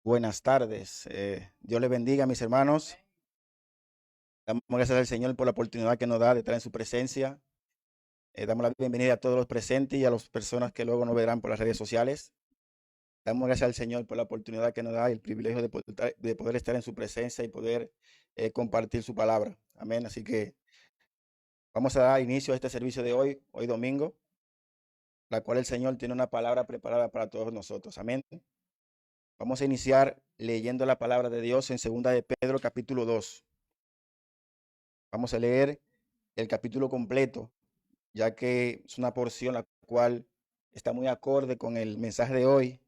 Buenas tardes. Dios les bendiga, mis hermanos. Damos gracias al Señor por la oportunidad que nos da de estar en su presencia. Damos la bienvenida a todos los presentes y a las personas que luego nos verán por las redes sociales. Damos gracias al Señor por la oportunidad que nos da y el privilegio de poder estar en su presencia y poder compartir su palabra. Amén. Así que vamos a dar inicio a este servicio de hoy domingo, la cual el Señor tiene una palabra preparada para todos nosotros. Amén. Vamos a iniciar leyendo la palabra de Dios en 2 de Pedro capítulo 2. Vamos a leer el capítulo completo, ya que es una porción la cual está muy acorde con el mensaje de hoy.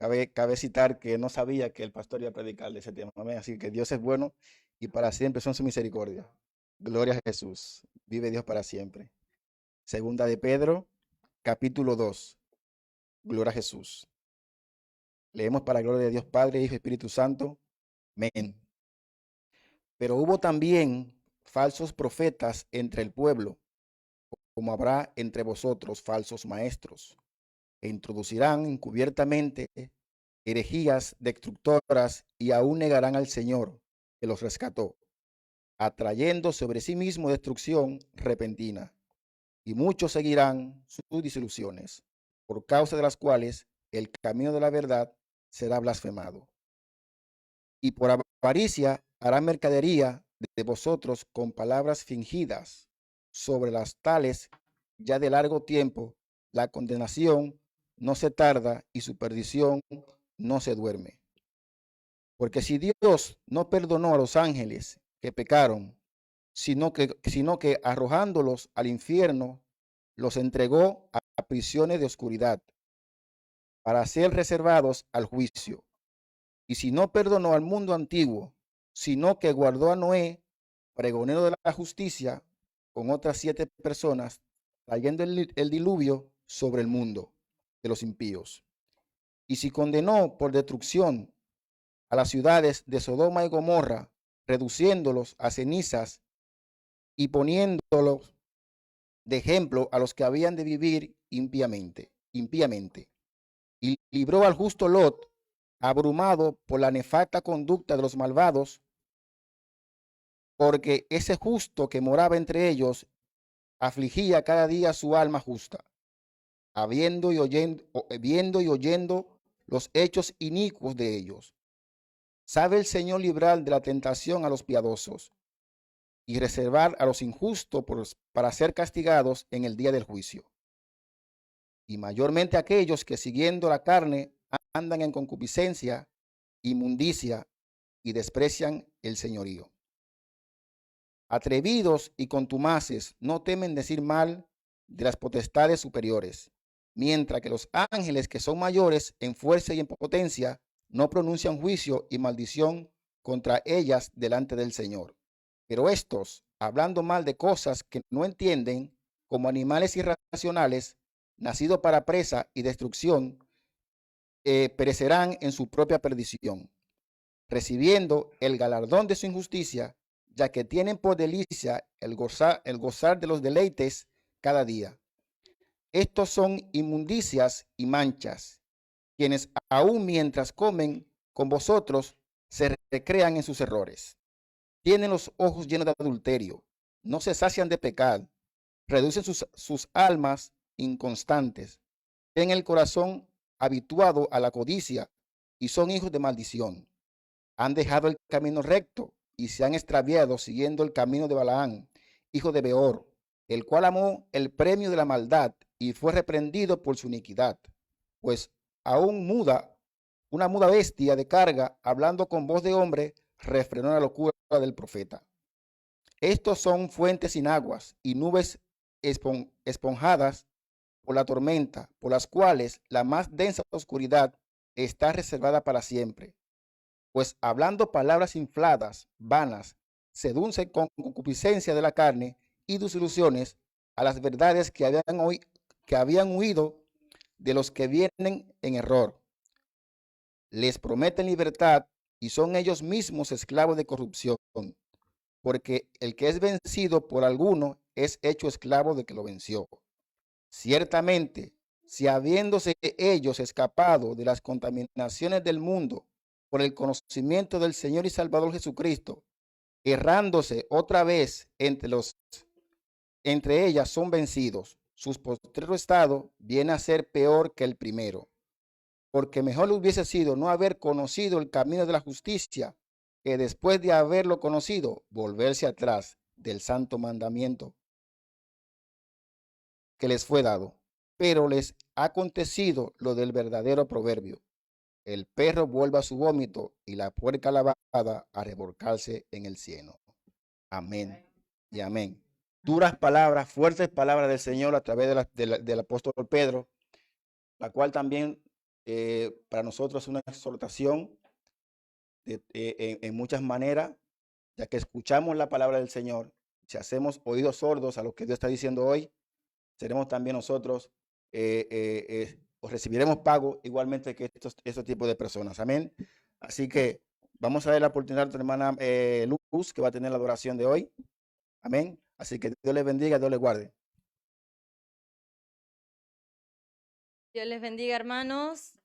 Cabe citar que no sabía que el pastor iba a predicar de ese tema. Amén. Así que Dios es bueno y para siempre son su misericordia. Gloria a Jesús. Vive Dios para siempre. 2 de Pedro capítulo 2. Gloria a Jesús. Leemos para gloria de Dios Padre, Hijo y Espíritu Santo. Amén. Pero hubo también falsos profetas entre el pueblo, como habrá entre vosotros falsos maestros, e introducirán encubiertamente herejías destructoras y aún negarán al Señor que los rescató, atrayendo sobre sí mismo destrucción repentina. Y muchos seguirán sus disoluciones, por causa de las cuales el camino de la verdad será blasfemado. Y por avaricia harán mercadería de vosotros con palabras fingidas. Sobre las tales, ya de largo tiempo, la condenación no se tarda y su perdición no se duerme. Porque si Dios no perdonó a los ángeles que pecaron, sino que arrojándolos al infierno, los entregó a prisiones de oscuridad para ser reservados al juicio. Y si no perdonó al mundo antiguo, sino que guardó a Noé, pregonero de la justicia, con otras 7 personas, trayendo el diluvio sobre el mundo de los impíos. Y si condenó por destrucción a las ciudades de Sodoma y Gomorra, reduciéndolos a cenizas y poniéndolos de ejemplo a los que habían de vivir impíamente. Y libró al justo Lot, abrumado por la nefasta conducta de los malvados, porque ese justo que moraba entre ellos afligía cada día su alma justa, viendo y oyendo los hechos inicuos de ellos. Sabe el Señor librar de la tentación a los piadosos y reservar a los injustos para ser castigados en el día del juicio. Y mayormente aquellos que siguiendo la carne andan en concupiscencia, inmundicia y desprecian el señorío. Atrevidos y contumaces no temen decir mal de las potestades superiores, mientras que los ángeles que son mayores en fuerza y en potencia no pronuncian juicio y maldición contra ellas delante del Señor. Pero estos, hablando mal de cosas que no entienden, como animales irracionales, nacidos para presa y destrucción, perecerán en su propia perdición, recibiendo el galardón de su injusticia, ya que tienen por delicia el gozar de los deleites cada día. Estos son inmundicias y manchas, quienes aún mientras comen con vosotros se recrean en sus errores. Tienen los ojos llenos de adulterio, no se sacian de pecado, reducen sus almas inconstantes, tienen el corazón habituado a la codicia y son hijos de maldición. Han dejado el camino recto y se han extraviado siguiendo el camino de Balaán, hijo de Beor, el cual amó el premio de la maldad y fue reprendido por su iniquidad. Pues aún una muda bestia de carga, hablando con voz de hombre, refrenó la locura del profeta. Estos son fuentes sin aguas y nubes esponjadas por la tormenta, por las cuales la más densa oscuridad está reservada para siempre. Pues hablando palabras infladas, vanas, seducen con concupiscencia de la carne y disoluciones a las verdades que habían huido de los que vienen en error. Les prometen libertad y son ellos mismos esclavos de corrupción, porque el que es vencido por alguno es hecho esclavo de que lo venció. Ciertamente, si habiéndose ellos escapado de las contaminaciones del mundo por el conocimiento del Señor y Salvador Jesucristo, errándose otra vez entre ellas son vencidos, su postrero estado viene a ser peor que el primero, porque mejor le hubiese sido no haber conocido el camino de la justicia, que después de haberlo conocido, volverse atrás del santo mandamiento que les fue dado. Pero les ha acontecido lo del verdadero proverbio: el perro vuelve a su vómito y la puerca lavada a revolcarse en el cieno. Amén y amén. Duras palabras, fuertes palabras del Señor a través del apóstol Pedro, la cual también para nosotros es una exhortación en muchas maneras, ya que escuchamos la palabra del Señor. Si hacemos oídos sordos a lo que Dios está diciendo hoy, seremos también nosotros, o recibiremos pago igualmente que estos tipos de personas. Amén. Así que vamos a dar la oportunidad a nuestra hermana Luz, que va a tener la adoración de hoy. Amén. Así que Dios les bendiga, Dios les guarde. Dios les bendiga, hermanos.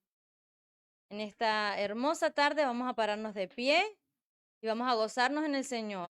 En esta hermosa tarde vamos a pararnos de pie y vamos a gozarnos en el Señor.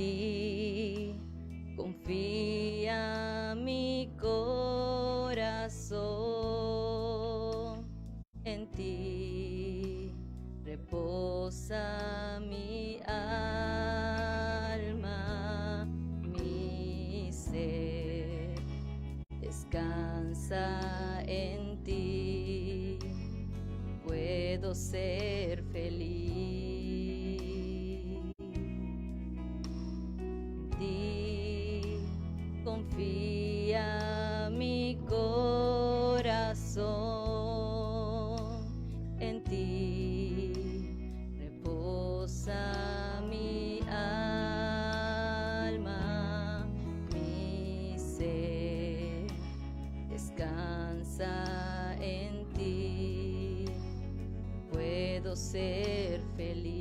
ti confía mi corazón, en ti reposa mi alma, mi ser descansa en ti, puedo ser feliz. En ti confía mi corazón, en ti reposa mi alma, mi ser descansa en ti, puedo ser feliz.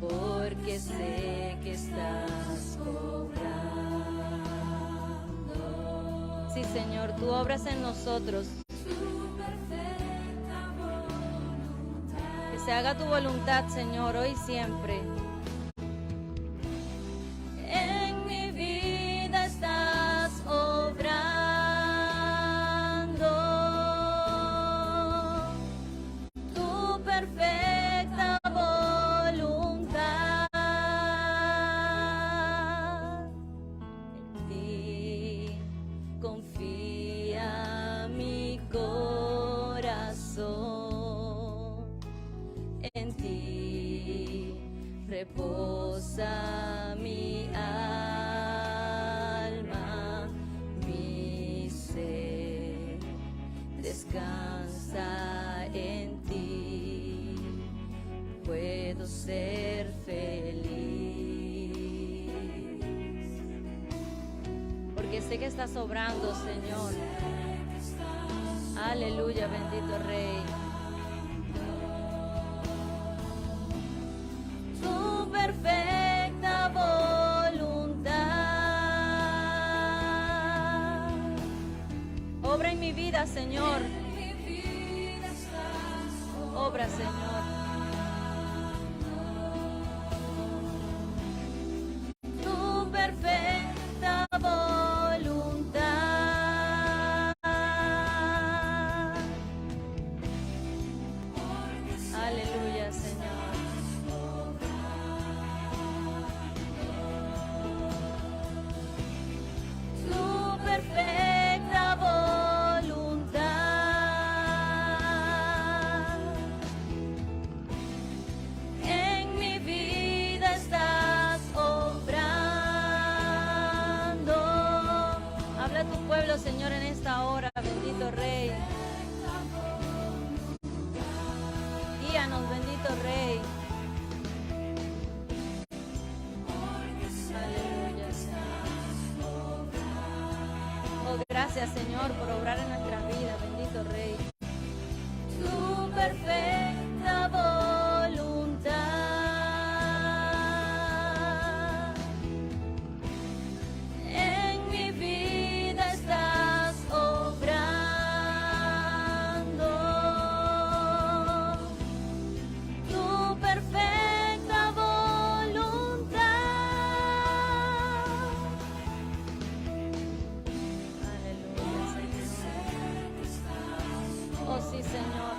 Porque sé que estás obrando. Sí, Señor, tú obras en nosotros. Que se haga tu voluntad, Señor, hoy y siempre. En mi vida estás obrando. Tu perfecta voluntad. En ti confía mi corazón, en ti reposa mi alma, mi ser descansa en ti, puedo ser feliz. Porque sé que estás obrando, Señor. Aleluya, bendito Rey. Tu perfecta voluntad obra en mi vida, Señor. Obra, Señor. Tu perfecta voluntad. Aleluya, Señor. Tu perfecta voluntad. En mi vida estás obrando. Habla a tu pueblo, Señor, en esta hora, bendito Rey. Guíanos, bendito Rey. Aleluya, Señor. Oh, gracias, Señor, por obrar en nuestras vidas, bendito Rey. Tu perfecta voluntad. En mi vida estás obrando. Tu perfecta voluntad. Aleluya, Señor. Oh, sí, Señor.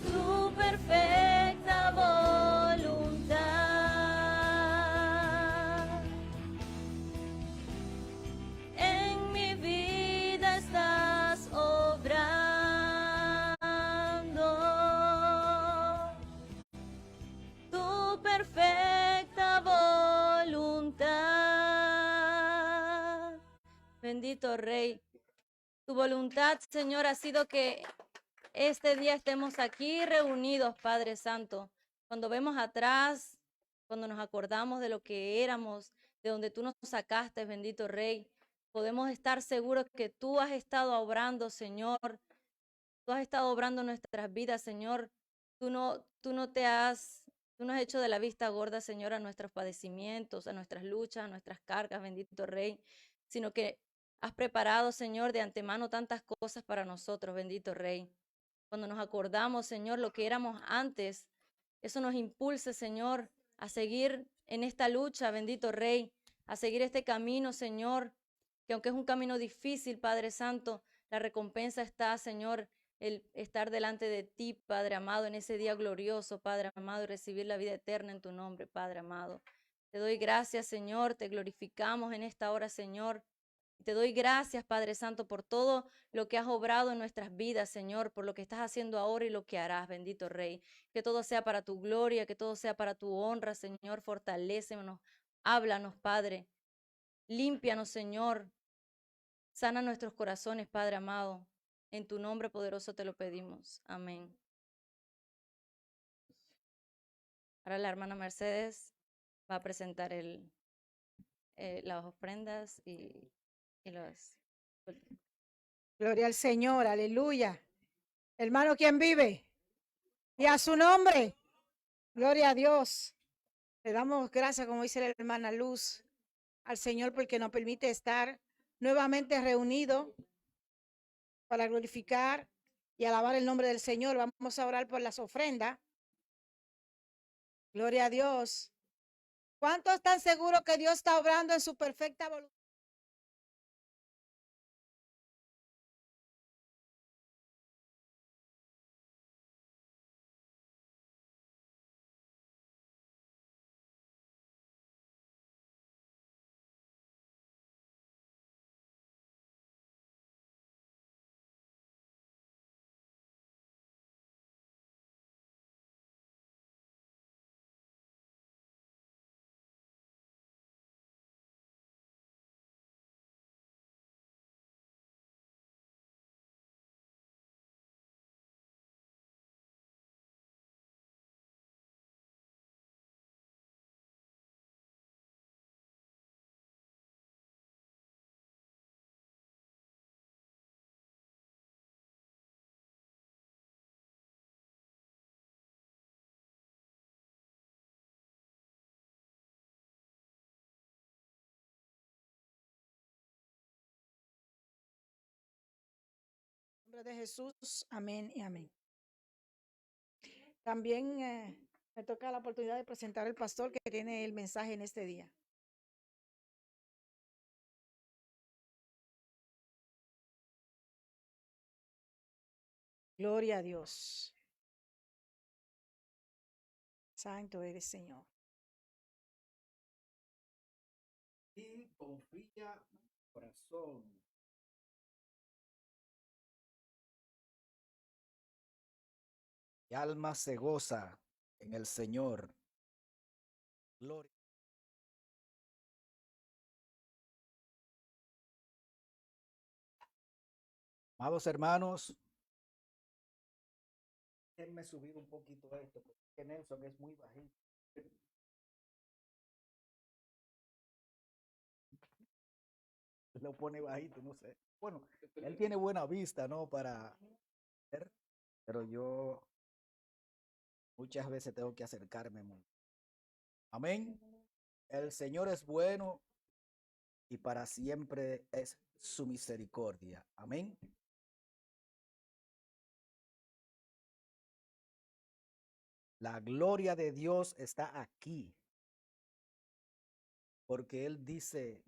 Tu perfecta voluntad. En mi vida estás obrando. Tu perfecta voluntad. Bendito Rey. Tu voluntad, Señor, ha sido que este día estemos aquí reunidos, Padre Santo. Cuando vemos atrás, cuando nos acordamos de lo que éramos, de donde tú nos sacaste, bendito Rey, podemos estar seguros que tú has estado obrando, Señor. Tú has estado obrando en nuestras vidas, Señor. Tú no has hecho de la vista gorda, Señor, a nuestros padecimientos, a nuestras luchas, a nuestras cargas, bendito Rey, sino que Has preparado, Señor, de antemano tantas cosas para nosotros, bendito Rey. Cuando nos acordamos, Señor, lo que éramos antes, eso nos impulsa, Señor, a seguir en esta lucha, bendito Rey, a seguir este camino, Señor, que aunque es un camino difícil, Padre Santo, la recompensa está, Señor, el estar delante de ti, Padre amado, en ese día glorioso, Padre amado, y recibir la vida eterna en tu nombre, Padre amado. Te doy gracias, Señor, te glorificamos en esta hora, Señor. Te doy gracias, Padre Santo, por todo lo que has obrado en nuestras vidas, Señor, por lo que estás haciendo ahora y lo que harás, bendito Rey. Que todo sea para tu gloria, que todo sea para tu honra, Señor. Fortalécenos, háblanos, Padre. Límpianos, Señor. Sana nuestros corazones, Padre amado. En tu nombre poderoso te lo pedimos. Amén. Ahora la hermana Mercedes va a presentar las ofrendas y los... Gloria al Señor, aleluya. Hermano, ¿quién vive? Y a su nombre. Gloria a Dios. Le damos gracias, como dice la hermana Luz, al Señor porque nos permite estar nuevamente reunidos para glorificar y alabar el nombre del Señor. Vamos a orar por las ofrendas. Gloria a Dios. ¿Cuántos están seguros que Dios está obrando en su perfecta voluntad? En nombre de Jesús, amén y amén. También me toca la oportunidad de presentar al pastor que tiene el mensaje en este día. Gloria a Dios. Santo eres, Señor. Y confía en tu corazón. Mi alma se goza en el Señor. Gloria. Amados hermanos, déjenme subir un poquito esto, porque Nelson es muy bajito. Lo pone bajito, no sé. Bueno, él tiene buena vista, ¿no? Para ver, pero yo muchas veces tengo que acercarme mucho. Amén. El Señor es bueno y para siempre es su misericordia. Amén. La gloria de Dios está aquí, porque Él dice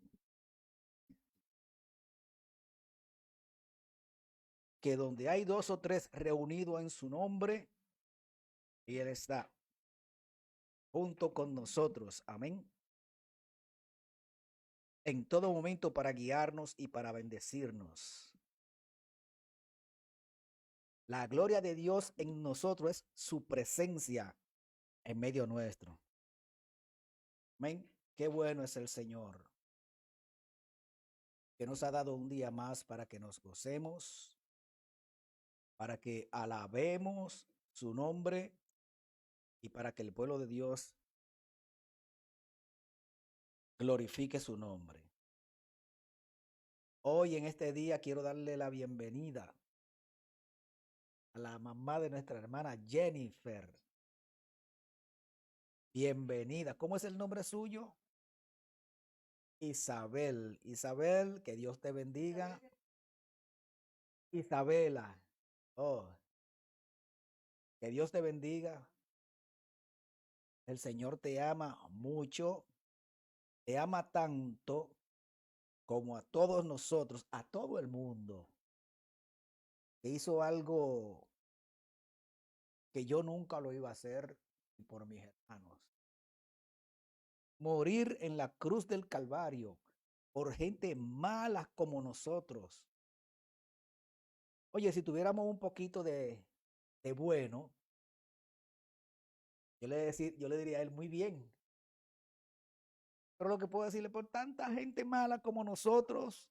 que donde hay 2 o 3 reunidos en su nombre, y Él está junto con nosotros. Amén. En todo momento para guiarnos y para bendecirnos. La gloria de Dios en nosotros es su presencia en medio nuestro. Amén. Qué bueno es el Señor, que nos ha dado un día más para que nos gocemos, para que alabemos su nombre y para que el pueblo de Dios glorifique su nombre. Hoy en este día quiero darle la bienvenida a la mamá de nuestra hermana Jennifer. Bienvenida. ¿Cómo es el nombre suyo? Isabel. Isabel, que Dios te bendiga. Isabela. Oh, que Dios te bendiga. El Señor te ama mucho. Te ama tanto como a todos nosotros, a todo el mundo. Que hizo algo que yo nunca lo iba a hacer por mis hermanos. Morir en la cruz del Calvario por gente mala como nosotros. Oye, si tuviéramos un poquito de bueno, yo le diría a él, muy bien. Pero lo que puedo decirle, por tanta gente mala como nosotros,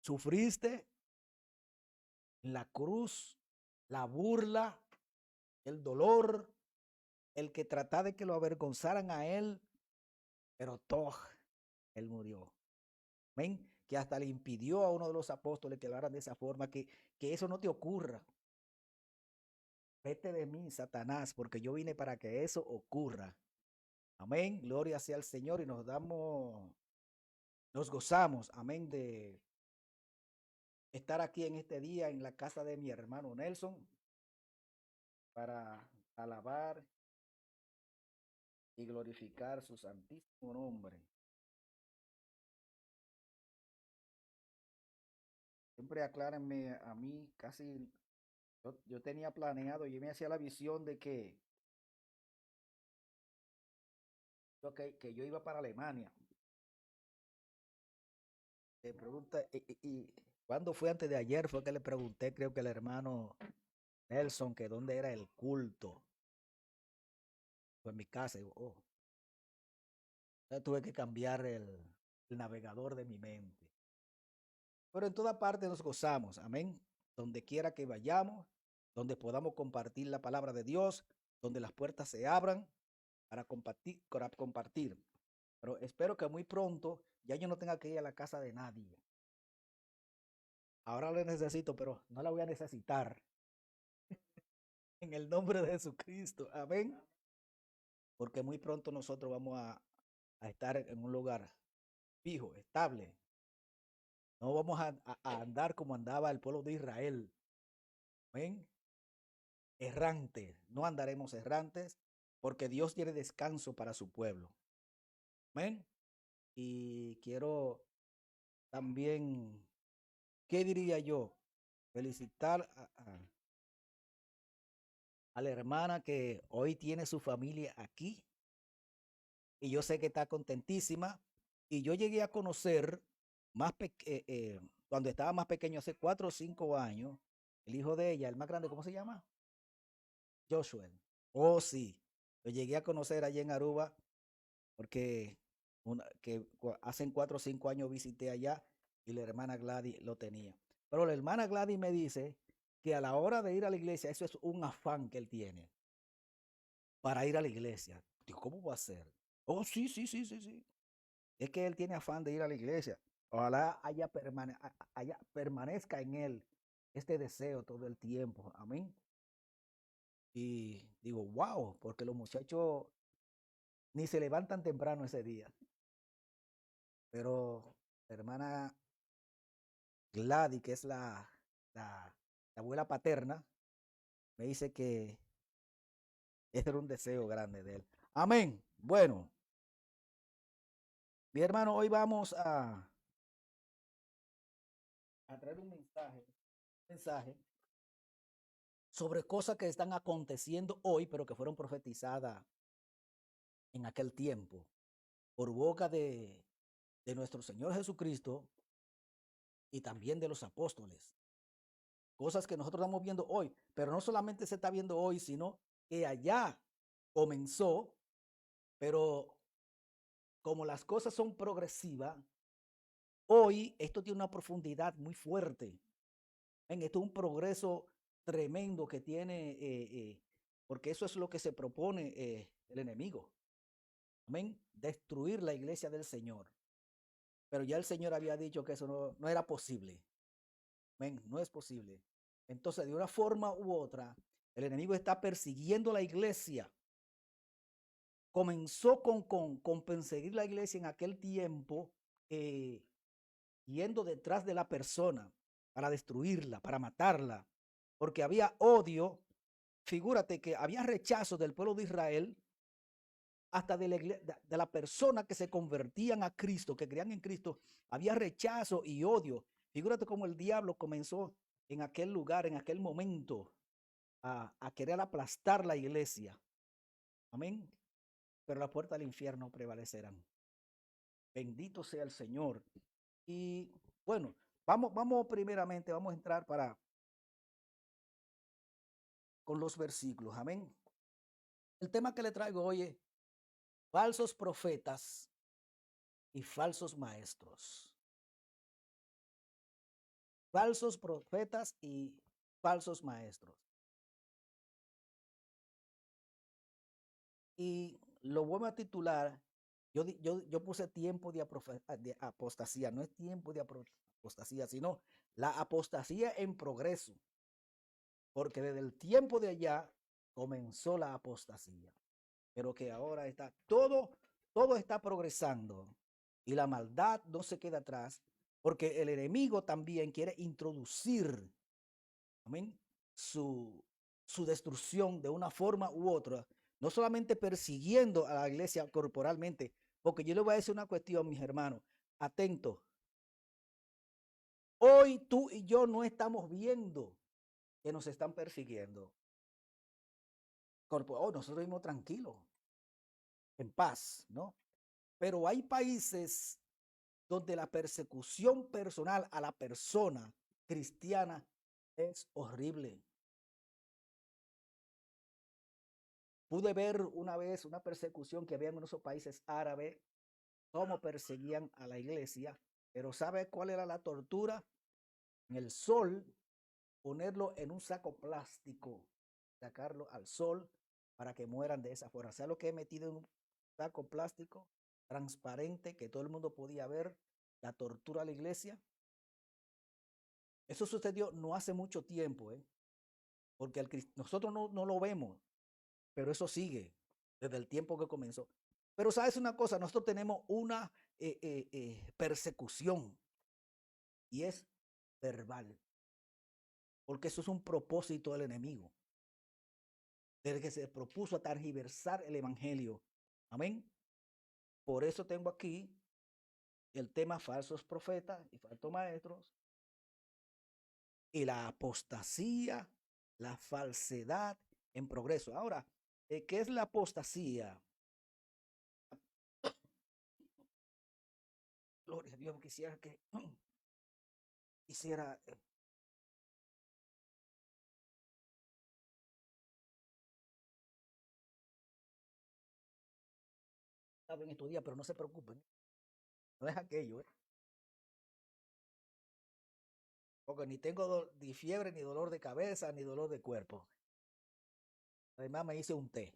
sufriste en la cruz, la burla, el dolor, el que trataba de que lo avergonzaran a él, pero todo, él murió. ¿Ven? Que hasta le impidió a uno de los apóstoles que hablaran de esa forma, que eso no te ocurra. Vete de mí, Satanás, porque yo vine para que eso ocurra. Amén. Gloria sea al Señor y nos gozamos, amén, de estar aquí en este día en la casa de mi hermano Nelson para alabar y glorificar su santísimo nombre. Siempre aclárenme a mí, casi yo tenía planeado, yo me hacía la visión de que yo iba para Alemania. Le pregunta, y cuando fue antes de ayer, fue que le pregunté, creo que el hermano Nelson, que dónde era el culto. Fue en mi casa. Y, entonces tuve que cambiar el navegador de mi mente. Pero en toda parte nos gozamos, amén. Donde quiera que vayamos, donde podamos compartir la palabra de Dios, donde las puertas se abran para compartir. Pero espero que muy pronto ya yo no tenga que ir a la casa de nadie. Ahora la necesito, pero no la voy a necesitar. En el nombre de Jesucristo, amén. Porque muy pronto nosotros vamos a estar en un lugar fijo, estable. No vamos a andar como andaba el pueblo de Israel. Amén. Errantes. No andaremos errantes porque Dios tiene descanso para su pueblo. Amén. Y quiero también, ¿qué diría yo? Felicitar a la hermana que hoy tiene su familia aquí. Y yo sé que está contentísima. Y yo llegué a conocer cuando estaba más pequeño, hace 4 o 5 años, el hijo de ella, el más grande, ¿cómo se llama? Joshua. Oh, sí. Lo llegué a conocer allí en Aruba porque hace 4 o 5 años visité allá y la hermana Gladys lo tenía. Pero la hermana Gladys me dice que a la hora de ir a la iglesia, eso es un afán que él tiene para ir a la iglesia. Digo, ¿cómo va a ser? Oh, sí. Es que él tiene afán de ir a la iglesia. Ojalá haya permanezca en él este deseo todo el tiempo. Amén. Y digo, wow, porque los muchachos ni se levantan temprano ese día. Pero la hermana Gladys, que es la abuela paterna, me dice que ese era un deseo grande de él. Amén. Bueno, mi hermano, hoy vamos a traer un mensaje sobre cosas que están aconteciendo hoy, pero que fueron profetizadas en aquel tiempo por boca de nuestro Señor Jesucristo y también de los apóstoles. Cosas que nosotros estamos viendo hoy, pero no solamente se está viendo hoy, sino que allá comenzó, pero como las cosas son progresivas, hoy esto tiene una profundidad muy fuerte. Esto es un progreso tremendo que tiene, porque eso es lo que se propone el enemigo. Amén. Destruir la iglesia del Señor. Pero ya el Señor había dicho que eso no era posible. Amén. No es posible. Entonces, de una forma u otra, el enemigo está persiguiendo la iglesia. Comenzó con perseguir la iglesia en aquel tiempo eh, yendo detrás de la persona para destruirla, para matarla, porque había odio. Figúrate que había rechazo del pueblo de Israel, hasta de la persona que se convertían a Cristo, que creían en Cristo, había rechazo y odio. Figúrate cómo el diablo comenzó en aquel lugar, en aquel momento, a querer aplastar la iglesia. Amén. Pero las puertas del infierno prevalecerán. Bendito sea el Señor. Y bueno, vamos primeramente, vamos a entrar con los versículos. Amén. El tema que le traigo hoy es falsos profetas y falsos maestros. Falsos profetas y falsos maestros. Y lo voy a titular, yo puse tiempo de apostasía, no es tiempo de apostasía, sino la apostasía en progreso. Porque desde el tiempo de allá comenzó la apostasía. Pero que ahora está, todo está progresando. Y la maldad no se queda atrás, porque el enemigo también quiere introducir, amén, su destrucción de una forma u otra, no solamente persiguiendo a la iglesia corporalmente, porque yo le voy a decir una cuestión, mis hermanos, atentos. Hoy tú y yo no estamos viendo que nos están persiguiendo. Nosotros vivimos tranquilos, en paz, ¿no? Pero hay países donde la persecución personal a la persona cristiana es horrible. Pude ver una vez una persecución que había en esos países árabes, cómo perseguían a la iglesia, pero ¿sabe cuál era la tortura? En el sol, ponerlo en un saco plástico, sacarlo al sol para que mueran de esa forma. ¿Sabe lo que he metido en un saco plástico transparente que todo el mundo podía ver? La tortura a la iglesia. Eso sucedió no hace mucho tiempo, porque nosotros no lo vemos, pero eso sigue desde el tiempo que comenzó. Pero sabes una cosa, nosotros tenemos una persecución y es verbal, porque eso es un propósito del enemigo, desde que se propuso a tergiversar el evangelio. Amén. Por eso tengo aquí el tema falsos profetas y falsos maestros y la apostasía, la falsedad en progreso. Ahora, ¿qué es la apostasía? Gloria a Dios, quisiera en estos días, pero no se preocupen, no es aquello, porque ni tengo ni fiebre, ni dolor de cabeza, ni dolor de cuerpo. Además me hice un té.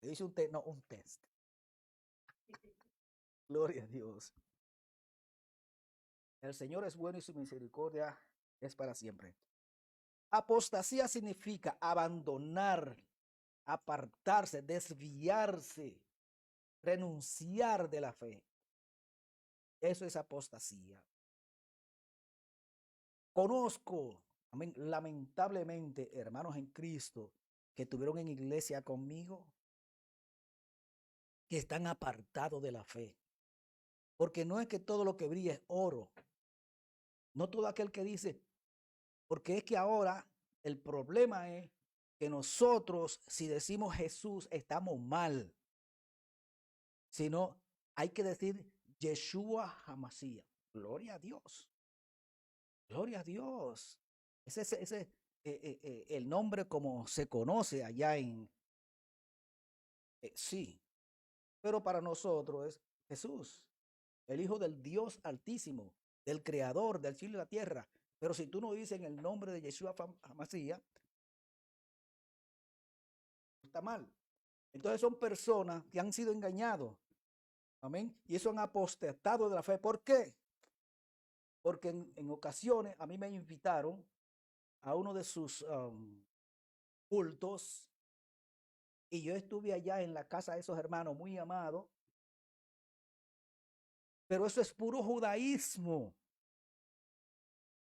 Me hice un té, no, un test. Gloria a Dios. El Señor es bueno y su misericordia es para siempre. Apostasía significa abandonar, apartarse, desviarse, renunciar de la fe. Eso es apostasía. Conozco, amén, lamentablemente, hermanos en Cristo que estuvieron en iglesia conmigo, que están apartados de la fe. Porque no es que todo lo que brilla es oro. No todo aquel que dice, porque es que ahora el problema es que nosotros, si decimos Jesús, estamos mal. Sino hay que decir Yeshua HaMashiach. Gloria a Dios. Gloria a Dios. Ese el nombre como se conoce allá en... sí, pero para nosotros es Jesús, el Hijo del Dios Altísimo, del Creador del cielo y la tierra. Pero si tú no dices en el nombre de Yeshua HaMashiach, está mal. Entonces son personas que han sido engañados. Amén. Y eso han apostatado de la fe. ¿Por qué? Porque en ocasiones a mí me invitaron a uno de sus cultos y yo estuve allá en la casa de esos hermanos muy amados Pero eso es puro judaísmo.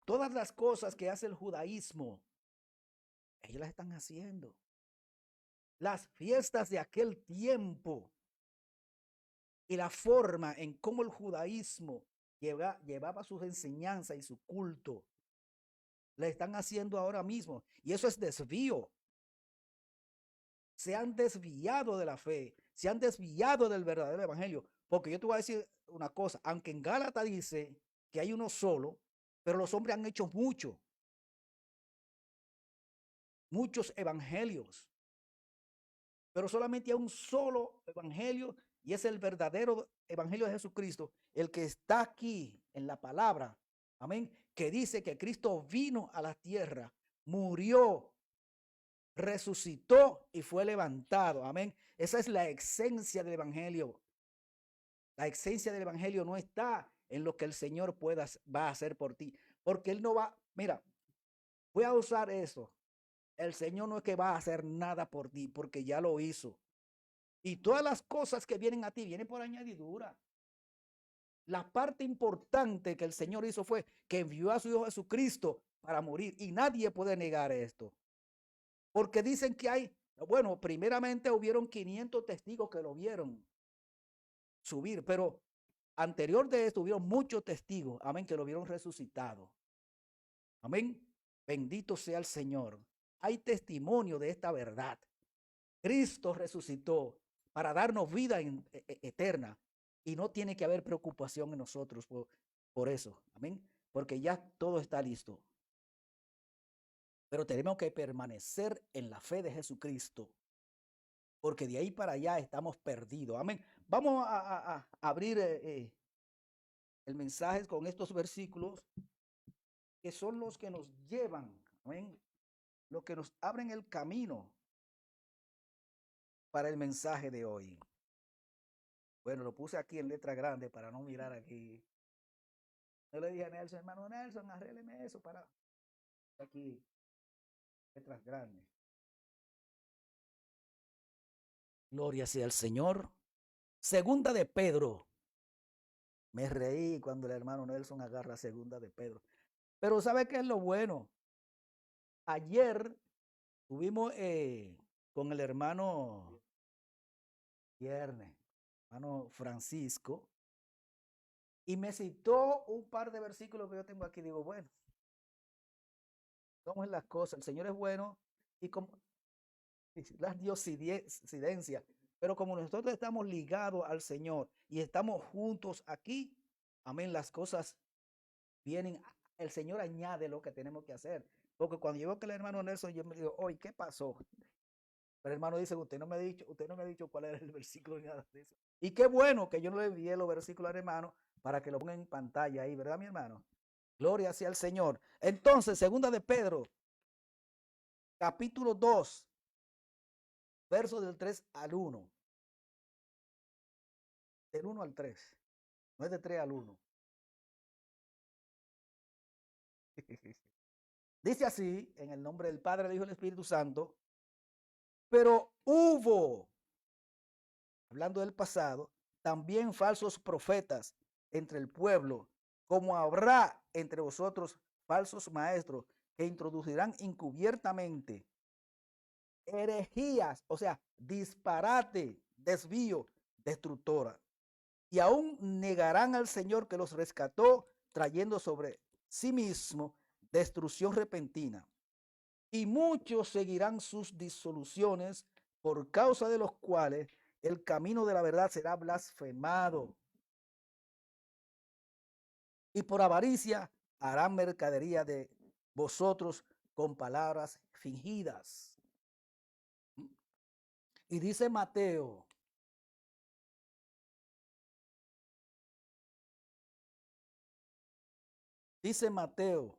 Todas las cosas que hace el judaísmo, ellos las están haciendo. Las fiestas de aquel tiempo y la forma en cómo el judaísmo llevaba sus enseñanzas y su culto, le están haciendo ahora mismo. Y eso es desvío. Se han desviado de la fe, se han desviado del verdadero evangelio. Porque yo te voy a decir una cosa, aunque en Gálatas dice que hay uno solo, pero los hombres han hecho muchos evangelios. Pero solamente hay un solo evangelio y es el verdadero evangelio de Jesucristo, el que está aquí en la palabra, amén, que dice que Cristo vino a la tierra, murió, resucitó y fue levantado, amén. Esa es la esencia del evangelio. La esencia del evangelio no está en lo que el Señor va a hacer por ti, porque Él no va, mira, voy a usar eso. El Señor no es que va a hacer nada por ti, porque ya lo hizo. Y todas las cosas que vienen a ti vienen por añadidura. La parte importante que el Señor hizo fue que envió a su Hijo Jesucristo para morir. Y nadie puede negar esto. Porque dicen que hay, bueno, primeramente hubieron 500 testigos que lo vieron subir, pero anterior de esto hubieron muchos testigos, amén, que lo vieron resucitado. Amén. Bendito sea el Señor. Hay testimonio de esta verdad. Cristo resucitó para darnos vida eterna y no tiene que haber preocupación en nosotros por eso. Amén. Porque ya todo está listo. Pero tenemos que permanecer en la fe de Jesucristo, porque de ahí para allá estamos perdidos. Amén. Vamos a abrir el mensaje con estos versículos que son los que nos llevan, amén, los que nos abren el camino para el mensaje de hoy. Bueno, lo puse aquí en letra grande para no mirar aquí. Yo le dije a Nelson, hermano Nelson, arrégleme eso para aquí, letras grandes. Gloria sea al Señor. Segunda de Pedro. Me reí cuando el hermano Nelson agarra segunda de Pedro. Pero ¿sabe qué es lo bueno? Ayer tuvimos con el hermano viernes, hermano Francisco, y me citó un par de versículos que yo tengo aquí. Digo, bueno, ¿cómo es las cosas? El Señor es bueno y como las diosidencias, pero como nosotros estamos ligados al Señor y estamos juntos aquí, amén, las cosas vienen, el Señor añade lo que tenemos que hacer. Porque cuando yo veo que el hermano Nelson, yo me digo, oye, ¿qué pasó? Pero el hermano dice, usted no me ha dicho cuál era el versículo ni nada de eso. Y qué bueno que yo no le envié los versículos al hermano para que lo ponga en pantalla ahí, ¿verdad, mi hermano? Gloria sea al Señor. Entonces, segunda de Pedro, capítulo 2, versos del 3 al 1. Del 1 al 3. No es de 3 al 1. Dice así, en el nombre del Padre, del Hijo y del Espíritu Santo, pero hubo, hablando del pasado, también falsos profetas entre el pueblo, como habrá entre vosotros falsos maestros que introducirán encubiertamente herejías, o sea, disparate, desvío, destructora. Y aún negarán al Señor que los rescató, trayendo sobre sí mismo destrucción repentina. Y muchos seguirán sus disoluciones, por causa de los cuales el camino de la verdad será blasfemado. Y por avaricia harán mercadería de vosotros con palabras fingidas. Y dice Mateo, dice Mateo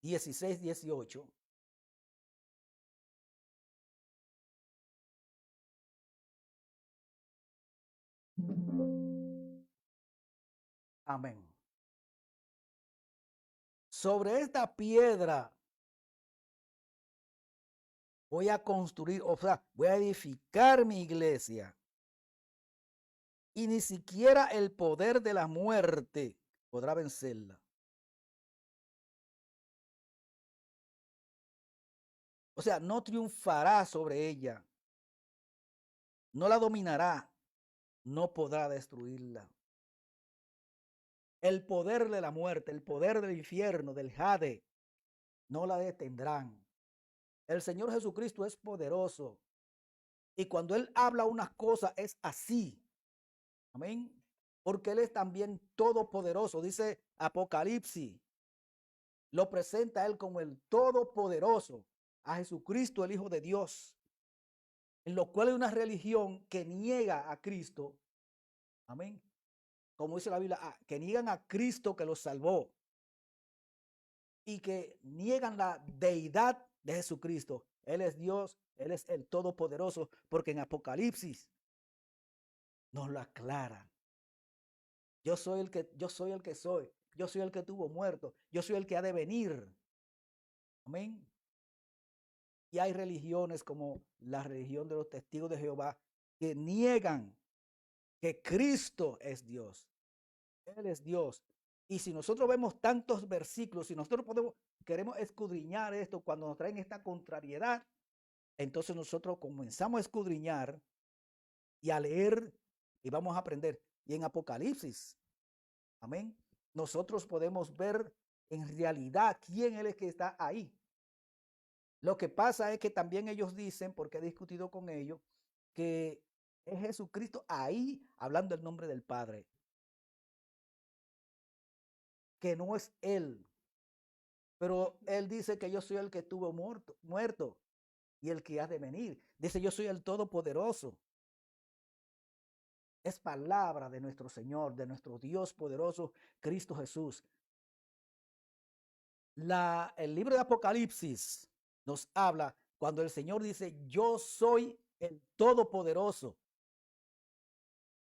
16, 18. Amén. Sobre esta piedra voy a construir, o sea, voy a edificar mi iglesia. y ni siquiera el poder de la muerte podrá vencerla. O sea, no triunfará sobre ella, no la dominará, no podrá destruirla. El poder de la muerte, el poder del infierno, del Jade, no la detendrán. El Señor Jesucristo es poderoso. Y cuando Él habla unas cosas es así. Amén. Porque Él es también todopoderoso. Dice Apocalipsis. Lo presenta a Él como el todopoderoso. A Jesucristo, el Hijo de Dios. En lo cual hay una religión que niega a Cristo. Amén. Como dice la Biblia, que niegan a Cristo que los salvó. Y que niegan la deidad de Jesucristo. Él es Dios, Él es el Todopoderoso, porque en Apocalipsis nos lo aclara. Yo soy el que soy, yo soy el que tuvo muerto, yo soy el que ha de venir. Amén. Y hay religiones como la religión de los testigos de Jehová que niegan que Cristo es Dios. Él es Dios. Y si nosotros vemos tantos versículos, si nosotros queremos escudriñar esto cuando nos traen esta contrariedad, entonces nosotros comenzamos a escudriñar y a leer y vamos a aprender. Y en Apocalipsis, amén, nosotros podemos ver en realidad quién es el que está ahí. Lo que pasa es que también ellos dicen, porque he discutido con ellos, que es Jesucristo ahí hablando el nombre del Padre. Que no es Él. Pero Él dice que yo soy el que estuvo muerto y el que ha de venir. Dice, yo soy el Todopoderoso. Es palabra de nuestro Señor, de nuestro Dios poderoso, Cristo Jesús. El libro de Apocalipsis nos habla cuando el Señor dice, yo soy el Todopoderoso.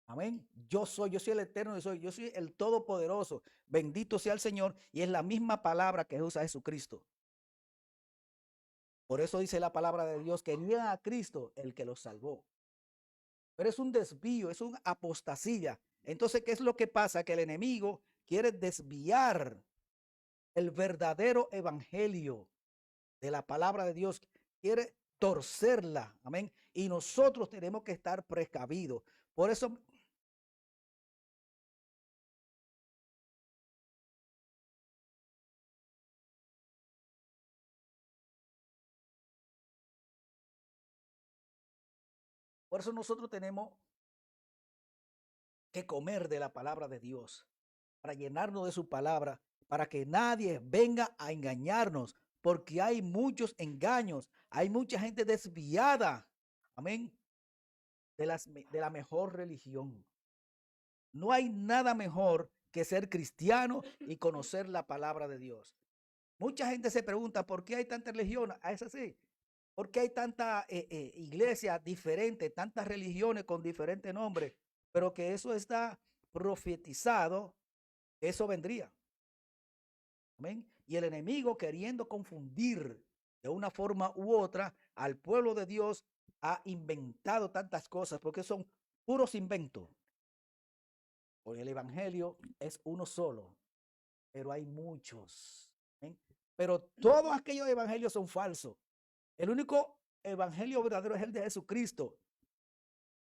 Amén. Yo soy el eterno, yo soy el Todopoderoso. Bendito sea el Señor. Y es la misma palabra que usa Jesucristo. Por eso dice la palabra de Dios que niegan a Cristo el que los salvó. Pero es un desvío, es una apostasía. Entonces, ¿qué es lo que pasa? Que el enemigo quiere desviar el verdadero evangelio de la palabra de Dios. Quiere torcerla. Amén. Y nosotros tenemos que estar precavidos. Por eso nosotros tenemos que comer de la palabra de Dios, para llenarnos de su palabra, para que nadie venga a engañarnos, porque hay muchos engaños, hay mucha gente desviada, amén, de la mejor religión. No hay nada mejor que ser cristiano y conocer la palabra de Dios. Mucha gente se pregunta, ¿por qué hay tanta religión? Es así. ¿Por qué hay tanta iglesia diferente, tantas religiones con diferentes nombres? Pero que eso está profetizado, eso vendría. Amén. Y el enemigo queriendo confundir de una forma u otra al pueblo de Dios ha inventado tantas cosas porque son puros inventos. Porque el evangelio es uno solo, pero hay muchos. ¿Amén? Pero todos aquellos evangelios son falsos. El único evangelio verdadero es el de Jesucristo.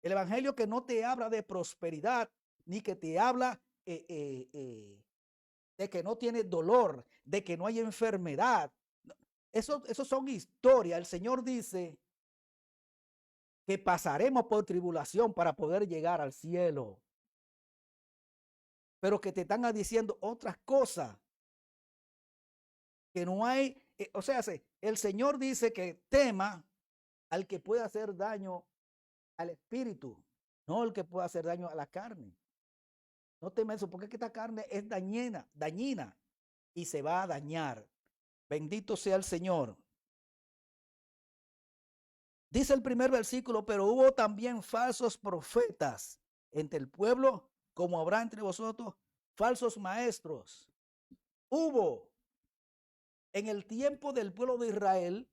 El evangelio que no te habla de prosperidad, ni que te habla de que no tienes dolor, de que no hay enfermedad. Eso son historias. El Señor dice que pasaremos por tribulación para poder llegar al cielo. Pero que te están diciendo otras cosas. Que no hay, o sea, el Señor dice que tema al que puede hacer daño al espíritu, no el que puede hacer daño a la carne. No temas eso, porque esta carne es dañina y se va a dañar. Bendito sea el Señor. Dice el primer versículo, pero hubo también falsos profetas entre el pueblo, como habrá entre vosotros falsos maestros. Hubo en el tiempo del pueblo de Israel,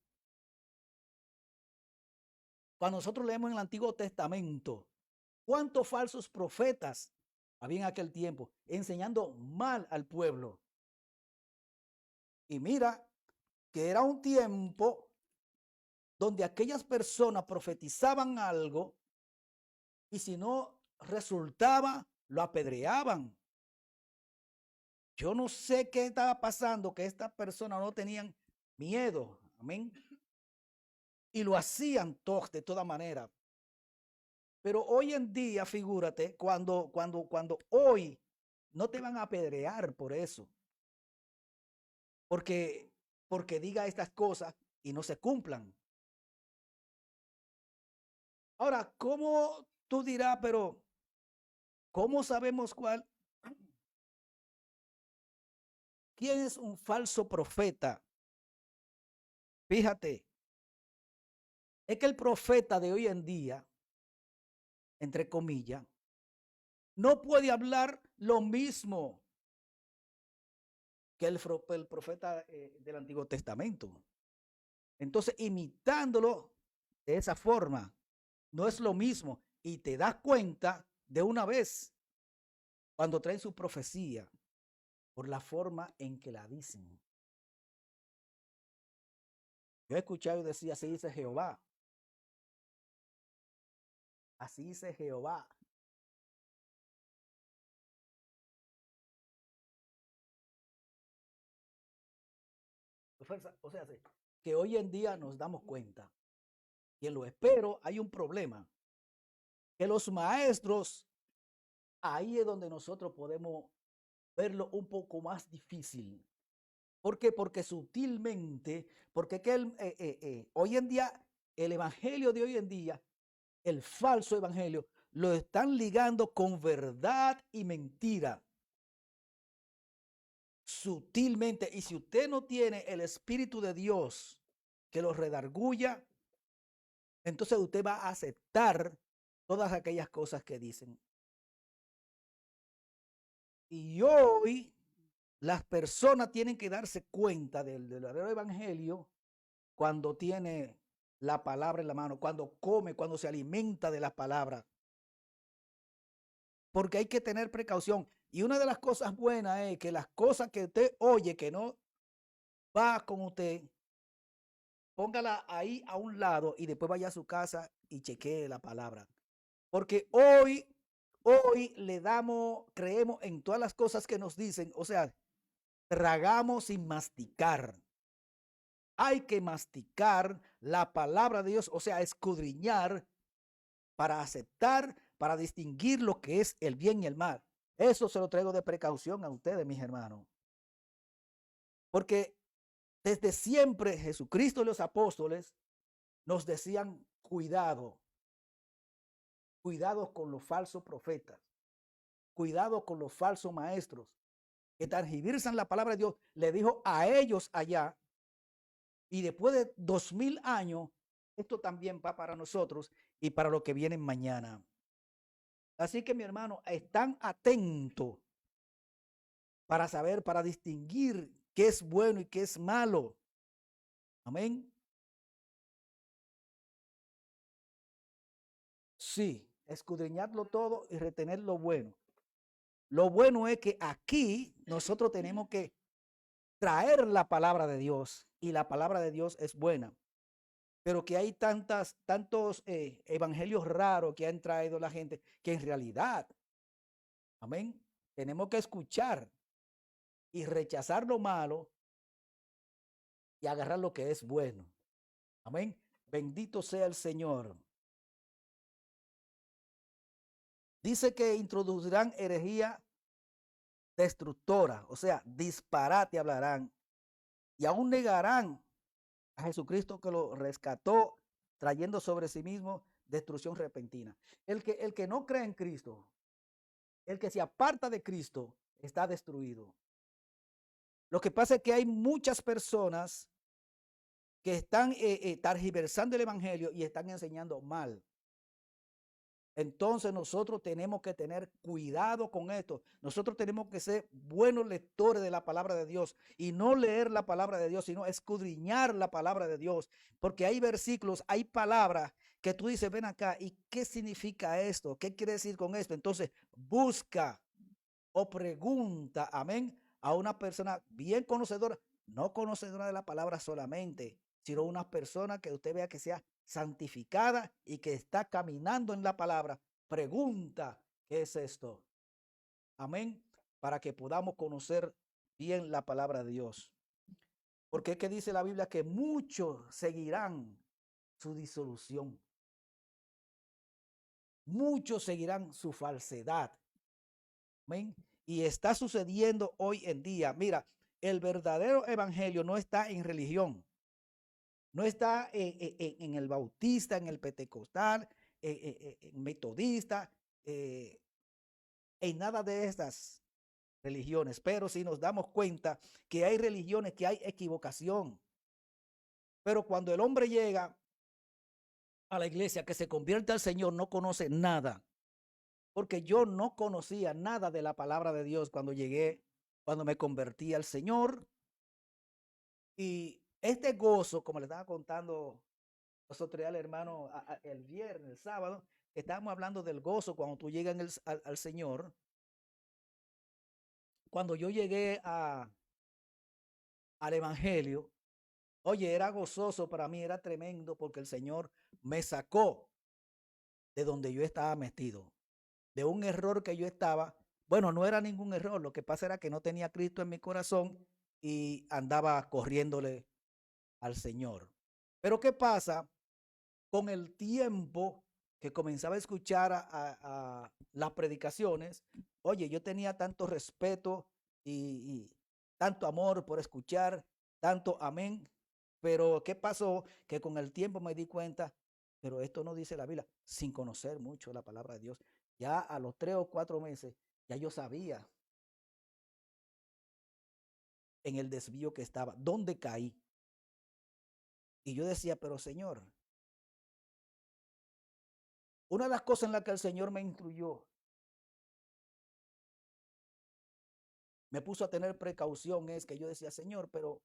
cuando nosotros leemos en el Antiguo Testamento, ¿Cuántos falsos profetas había en aquel tiempo enseñando mal al pueblo? Y mira que era un tiempo donde aquellas personas profetizaban algo y si no resultaba, lo apedreaban. Yo no sé qué estaba pasando, que estas personas no tenían miedo, amén, y lo hacían de toda manera. Pero hoy en día, figúrate, cuando hoy no te van a apedrear por eso, porque diga estas cosas y no se cumplan. Ahora, ¿cómo tú dirás, pero cómo sabemos quién es un falso profeta? Fíjate, es que el profeta de hoy en día, entre comillas, no puede hablar lo mismo que el profeta del Antiguo Testamento. Entonces, imitándolo de esa forma, no es lo mismo. Y te das cuenta de una vez cuando traen su profecía por la forma en que la dicen. Yo he escuchado y decía, así dice Jehová. Así dice Jehová. O sea, que hoy en día nos damos cuenta. Y en lo espero hay un problema. Que los maestros, ahí es donde nosotros podemos verlo un poco más difícil. ¿Por qué? Porque sutilmente, porque hoy en día, el evangelio de hoy en día, el falso evangelio, lo están ligando con verdad y mentira. Sutilmente. Y si usted no tiene el Espíritu de Dios que lo redarguya, entonces usted va a aceptar todas aquellas cosas que dicen. Y hoy las personas tienen que darse cuenta del verdadero evangelio cuando tiene la palabra en la mano, cuando come, cuando se alimenta de la palabra. Porque hay que tener precaución. Y una de las cosas buenas es que las cosas que usted oye que no va con usted, póngala ahí a un lado y después vaya a su casa y chequee la palabra. Porque hoy creemos en todas las cosas que nos dicen, o sea, tragamos sin masticar. Hay que masticar la palabra de Dios, o sea, escudriñar para aceptar, para distinguir lo que es el bien y el mal. Eso se lo traigo de precaución a ustedes, mis hermanos. Porque desde siempre Jesucristo y los apóstoles nos decían cuidado con los falsos profetas, cuidado con los falsos maestros que tergiversan la palabra de Dios. Le dijo a ellos allá, y después de 2000 años, esto también va para nosotros y para lo que viene mañana. Así que, mi hermano, están atentos para saber, para distinguir qué es bueno y qué es malo. Amén. Sí, escudriñarlo todo y retener lo bueno. Lo bueno es que aquí nosotros tenemos que traer la palabra de Dios y la palabra de Dios es buena. Pero que hay tantos evangelios raros que han traído la gente que en realidad, amén, tenemos que escuchar y rechazar lo malo y agarrar lo que es bueno. Amén. Bendito sea el Señor. Dice que introducirán herejía destructora, o sea, disparate hablarán y aún negarán a Jesucristo que lo rescató, trayendo sobre sí mismo destrucción repentina. El que no cree en Cristo, el que se aparta de Cristo, está destruido. Lo que pasa es que hay muchas personas que están tergiversando el evangelio y están enseñando mal. Entonces nosotros tenemos que tener cuidado con esto. Nosotros tenemos que ser buenos lectores de la palabra de Dios y no leer la palabra de Dios, sino escudriñar la palabra de Dios. Porque hay versículos, hay palabras que tú dices, ven acá, ¿y qué significa esto? ¿Qué quiere decir con esto? Entonces busca o pregunta, amén, a una persona bien conocedora, no conocedora de la palabra solamente, sino una persona que usted vea que sea santificada y que está caminando en la palabra. Pregunta, ¿qué es esto? Amén, para que podamos conocer bien la palabra de Dios. Porque es que dice la Biblia que muchos seguirán su disolución. Muchos seguirán su falsedad. Amén. Y está sucediendo hoy en día. Mira, el verdadero evangelio no está en religión. No está en el bautista, en el pentecostal, en metodista, en nada de estas religiones. Pero si nos damos cuenta que hay religiones que hay equivocación. Pero cuando el hombre llega a la iglesia que se convierte al Señor, no conoce nada. Porque yo no conocía nada de la palabra de Dios cuando llegué, cuando me convertí al Señor. Y este gozo, como le estaba contando nosotros al hermano el viernes, el sábado, estábamos hablando del gozo cuando tú llegas al Señor. Cuando yo llegué al Evangelio, oye, era gozoso para mí, era tremendo porque el Señor me sacó de donde yo estaba metido, de un error que yo estaba. Bueno, no era ningún error, lo que pasa era que no tenía a Cristo en mi corazón y andaba corriéndole al Señor. Pero ¿qué pasa? Con el tiempo que comenzaba a escuchar a las predicaciones, oye, yo tenía tanto respeto y tanto amor por escuchar, tanto amén. Pero ¿qué pasó? Que con el tiempo me di cuenta, pero esto no dice la Biblia, sin conocer mucho la palabra de Dios. Ya a los 3 o 4 meses, ya yo sabía en el desvío que estaba, dónde caí. Y yo decía, pero Señor, una de las cosas en las que el Señor me instruyó, me puso a tener precaución, es que yo decía, Señor, pero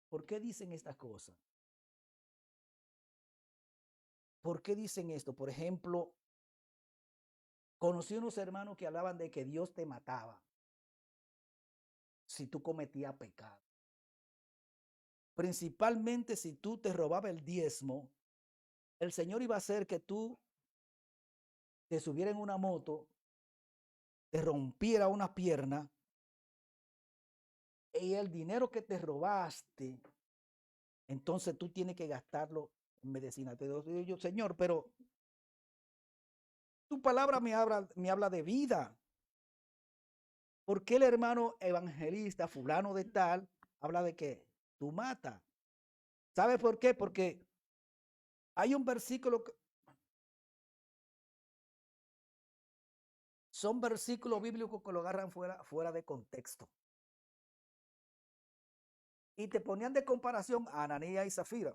¿por qué dicen estas cosas? ¿Por qué dicen esto? Por ejemplo, conocí unos hermanos que hablaban de que Dios te mataba si tú cometías pecado. Principalmente si tú te robabas el diezmo, el Señor iba a hacer que tú te subieras en una moto, te rompiera una pierna y el dinero que te robaste, entonces tú tienes que gastarlo en medicina. Te digo yo, Señor, pero tu palabra me habla de vida. ¿Por qué el hermano evangelista fulano de tal habla de que tú matas? ¿Sabe por qué? Porque hay un versículo, son versículos bíblicos que lo agarran fuera de contexto. Y te ponían de comparación a Ananías y Zafira.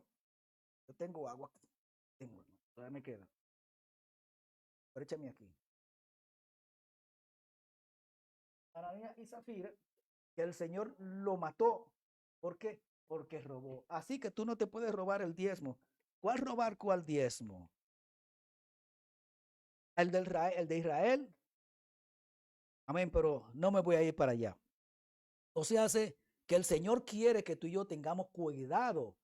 Yo tengo agua aquí. Todavía me queda. Pero échame aquí. Ananías y Zafira, que el Señor lo mató. ¿Por qué? Porque robó. Así que tú no te puedes robar el diezmo. ¿Cuál robar? ¿Cuál diezmo? El de Israel. Amén, pero no me voy a ir para allá. O sea, hace que el Señor quiere que tú y yo tengamos cuidado.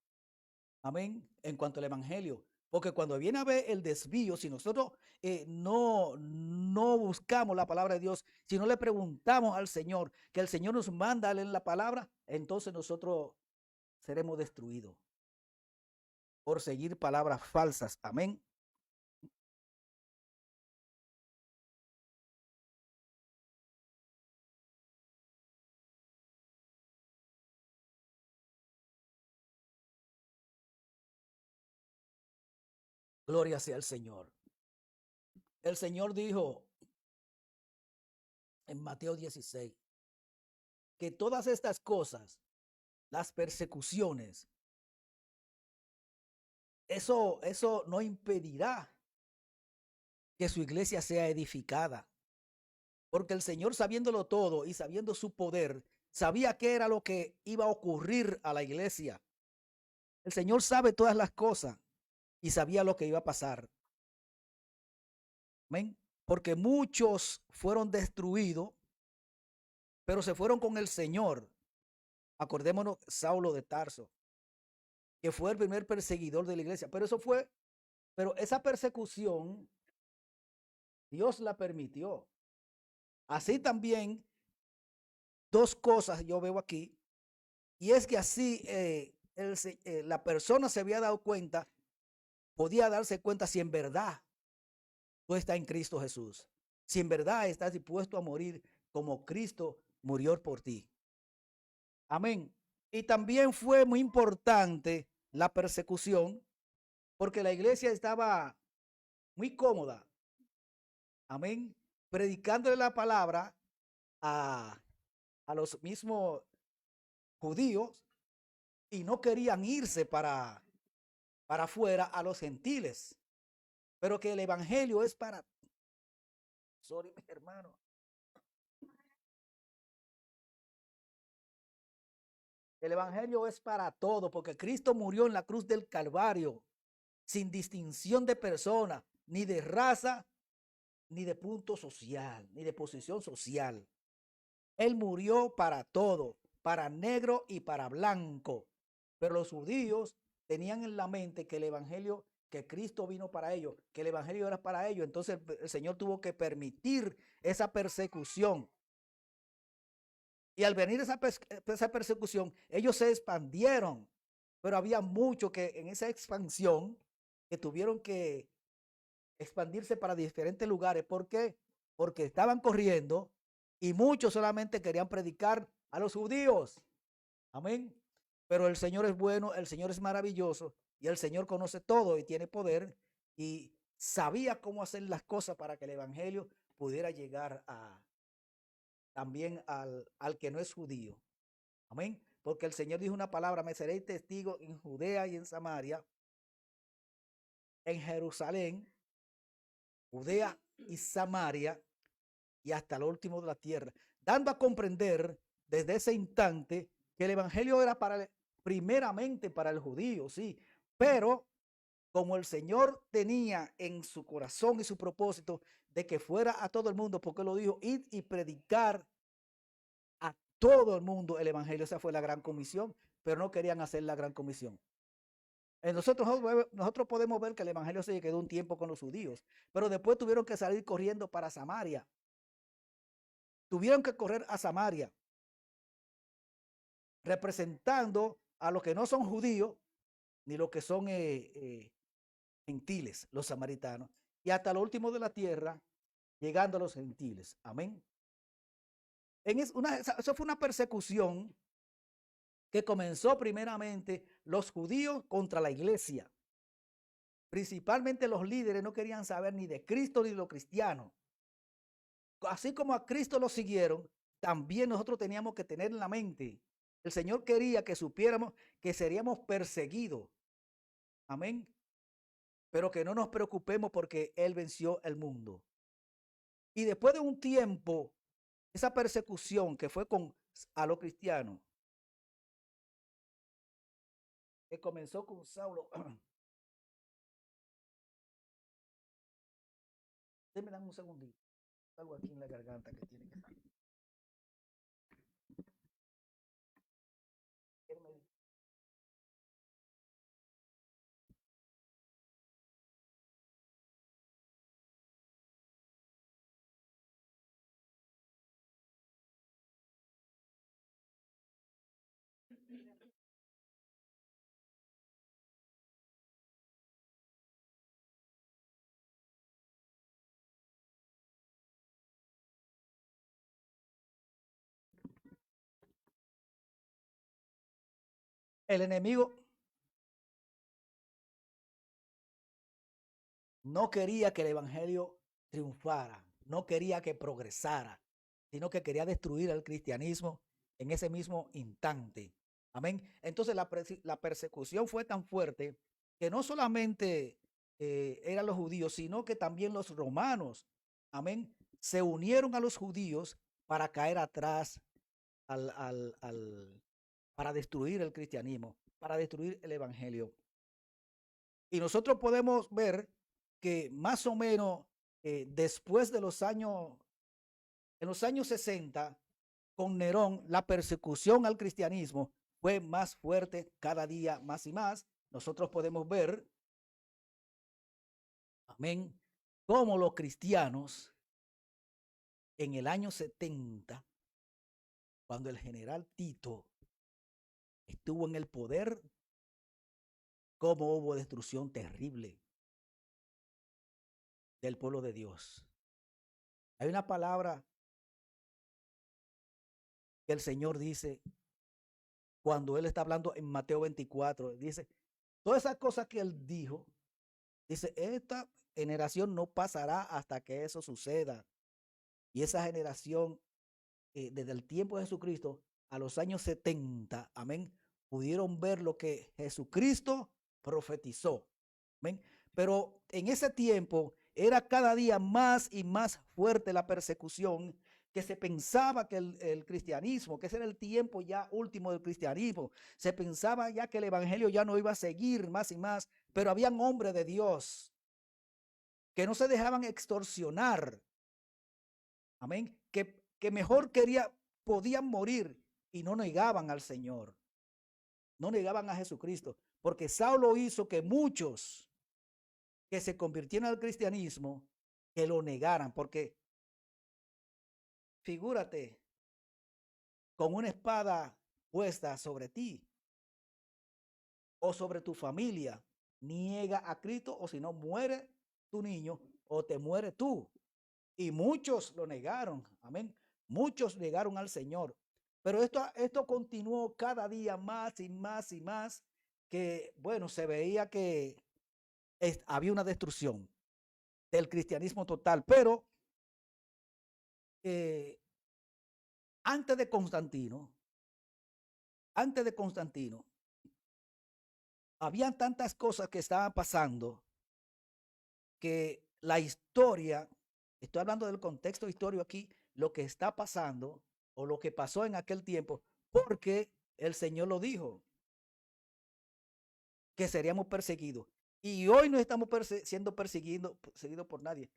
Amén, en cuanto al evangelio. Porque cuando viene a ver el desvío, si nosotros no buscamos la palabra de Dios, si no le preguntamos al Señor, que el Señor nos manda a leer la palabra, entonces nosotros seremos destruidos por seguir palabras falsas. Amén. Gloria sea al Señor. El Señor dijo en Mateo 16 que todas estas cosas, las persecuciones, eso no impedirá que su iglesia sea edificada. Porque el Señor, sabiéndolo todo y sabiendo su poder, sabía qué era lo que iba a ocurrir a la iglesia. El Señor sabe todas las cosas y sabía lo que iba a pasar. Amén. Porque muchos fueron destruidos, pero se fueron con el Señor. Acordémonos, Saulo de Tarso, que fue el primer perseguidor de la iglesia. Pero esa persecución, Dios la permitió. Así también, dos cosas yo veo aquí, y es que así la persona se había dado cuenta, podía darse cuenta si en verdad tú estás en Cristo Jesús, si en verdad estás dispuesto a morir como Cristo murió por ti. Amén. Y también fue muy importante la persecución, porque la iglesia estaba muy cómoda. Amén. Predicándole la palabra a los mismos judíos y no querían irse para afuera a los gentiles. Pero que el evangelio es para... Sorry, hermano. El evangelio es para todo, porque Cristo murió en la cruz del Calvario sin distinción de persona, ni de raza, ni de punto social, ni de posición social. Él murió para todo, para negro y para blanco. Pero los judíos tenían en la mente que el evangelio, que Cristo vino para ellos, que el evangelio era para ellos. Entonces el Señor tuvo que permitir esa persecución. Y al venir esa persecución, ellos se expandieron. Pero había muchos que en esa expansión que tuvieron que expandirse para diferentes lugares. ¿Por qué? Porque estaban corriendo y muchos solamente querían predicar a los judíos. Amén. Pero el Señor es bueno, el Señor es maravilloso y el Señor conoce todo y tiene poder y sabía cómo hacer las cosas para que el evangelio pudiera llegar también al que no es judío. Amén. Porque el Señor dijo una palabra: me seréis testigo en Judea y en Samaria, en Jerusalén, Judea y Samaria, y hasta el último de la tierra, dando a comprender desde ese instante que el evangelio era primeramente para el judío, sí, pero como el Señor tenía en su corazón y su propósito de que fuera a todo el mundo, porque lo dijo, id y predicar a todo el mundo el evangelio. Esa fue la gran comisión, pero no querían hacer la gran comisión. Nosotros podemos ver que el evangelio se quedó un tiempo con los judíos, pero después tuvieron que salir corriendo para Samaria. Tuvieron que correr a Samaria, representando a los que no son judíos, ni los que son gentiles, los samaritanos, y hasta lo último de la tierra, llegando a los gentiles. Amén. Eso fue una persecución que comenzó primeramente los judíos contra la iglesia. Principalmente los líderes no querían saber ni de Cristo ni de los cristianos. Así como a Cristo lo siguieron, también nosotros teníamos que tener en la mente. El Señor quería que supiéramos que seríamos perseguidos. Amén. Pero que no nos preocupemos porque Él venció el mundo. Y después de un tiempo, esa persecución que fue a los cristianos, que comenzó con Saulo. Déjenme un segundito. Algo aquí en la garganta que tiene que salir. El enemigo no quería que el evangelio triunfara, no quería que progresara, sino que quería destruir al cristianismo en ese mismo instante. Amén. Entonces la persecución fue tan fuerte que no solamente eran los judíos, sino que también los romanos, amén, se unieron a los judíos para caer atrás para destruir el cristianismo, para destruir el evangelio. Y nosotros podemos ver que más o menos después de en los años 60, con Nerón, la persecución al cristianismo fue más fuerte cada día más y más. Nosotros podemos ver, amén, cómo los cristianos en el año 70, cuando el general Tito estuvo en el poder, cómo hubo destrucción terrible del pueblo de Dios. Hay una palabra que el Señor dice cuando Él está hablando en Mateo 24, dice, todas esas cosas que Él dijo, dice, esta generación no pasará hasta que eso suceda. Y esa generación, desde el tiempo de Jesucristo a los años 70, amén, pudieron ver lo que Jesucristo profetizó. Amén. Pero en ese tiempo era cada día más y más fuerte la persecución, que se pensaba que el cristianismo, que ese era el tiempo ya último del cristianismo, se pensaba ya que el evangelio ya no iba a seguir más y más, pero habían hombres de Dios que no se dejaban extorsionar, amén, que mejor podían morir y no negaban al Señor, no negaban a Jesucristo, porque Saulo hizo que muchos que se convirtieron al cristianismo, que lo negaran, porque figúrate, con una espada puesta sobre ti o sobre tu familia, niega a Cristo, o si no muere tu niño o te muere tú. Y muchos lo negaron, amén. Muchos negaron al Señor. Pero esto continuó cada día más y más y más, que bueno, se veía que había una destrucción del cristianismo total. Pero antes de Constantino, habían tantas cosas que estaban pasando que la historia, estoy hablando del contexto histórico aquí, lo que está pasando o lo que pasó en aquel tiempo, porque el Señor lo dijo, que seríamos perseguidos. Y hoy no estamos siendo perseguidos por nadie.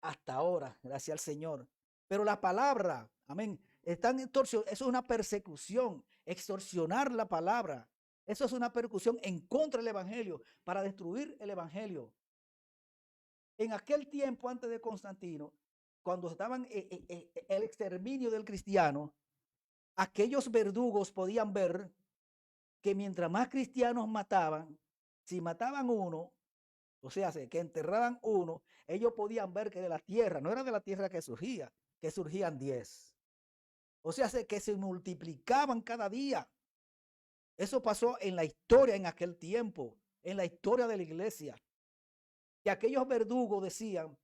Hasta ahora, gracias al Señor. Pero la palabra, amén, eso es una persecución, extorsionar la palabra. Eso es una persecución en contra del evangelio, para destruir el evangelio. En aquel tiempo, antes de Constantino, cuando estaban el exterminio del cristiano, aquellos verdugos podían ver que mientras más cristianos mataban, si mataban uno, o sea, que enterraban uno, ellos podían ver que de la tierra, no era de la tierra que surgían 10. O sea, que se multiplicaban cada día. Eso pasó en la historia en aquel tiempo, en la historia de la iglesia. Y aquellos verdugos decían,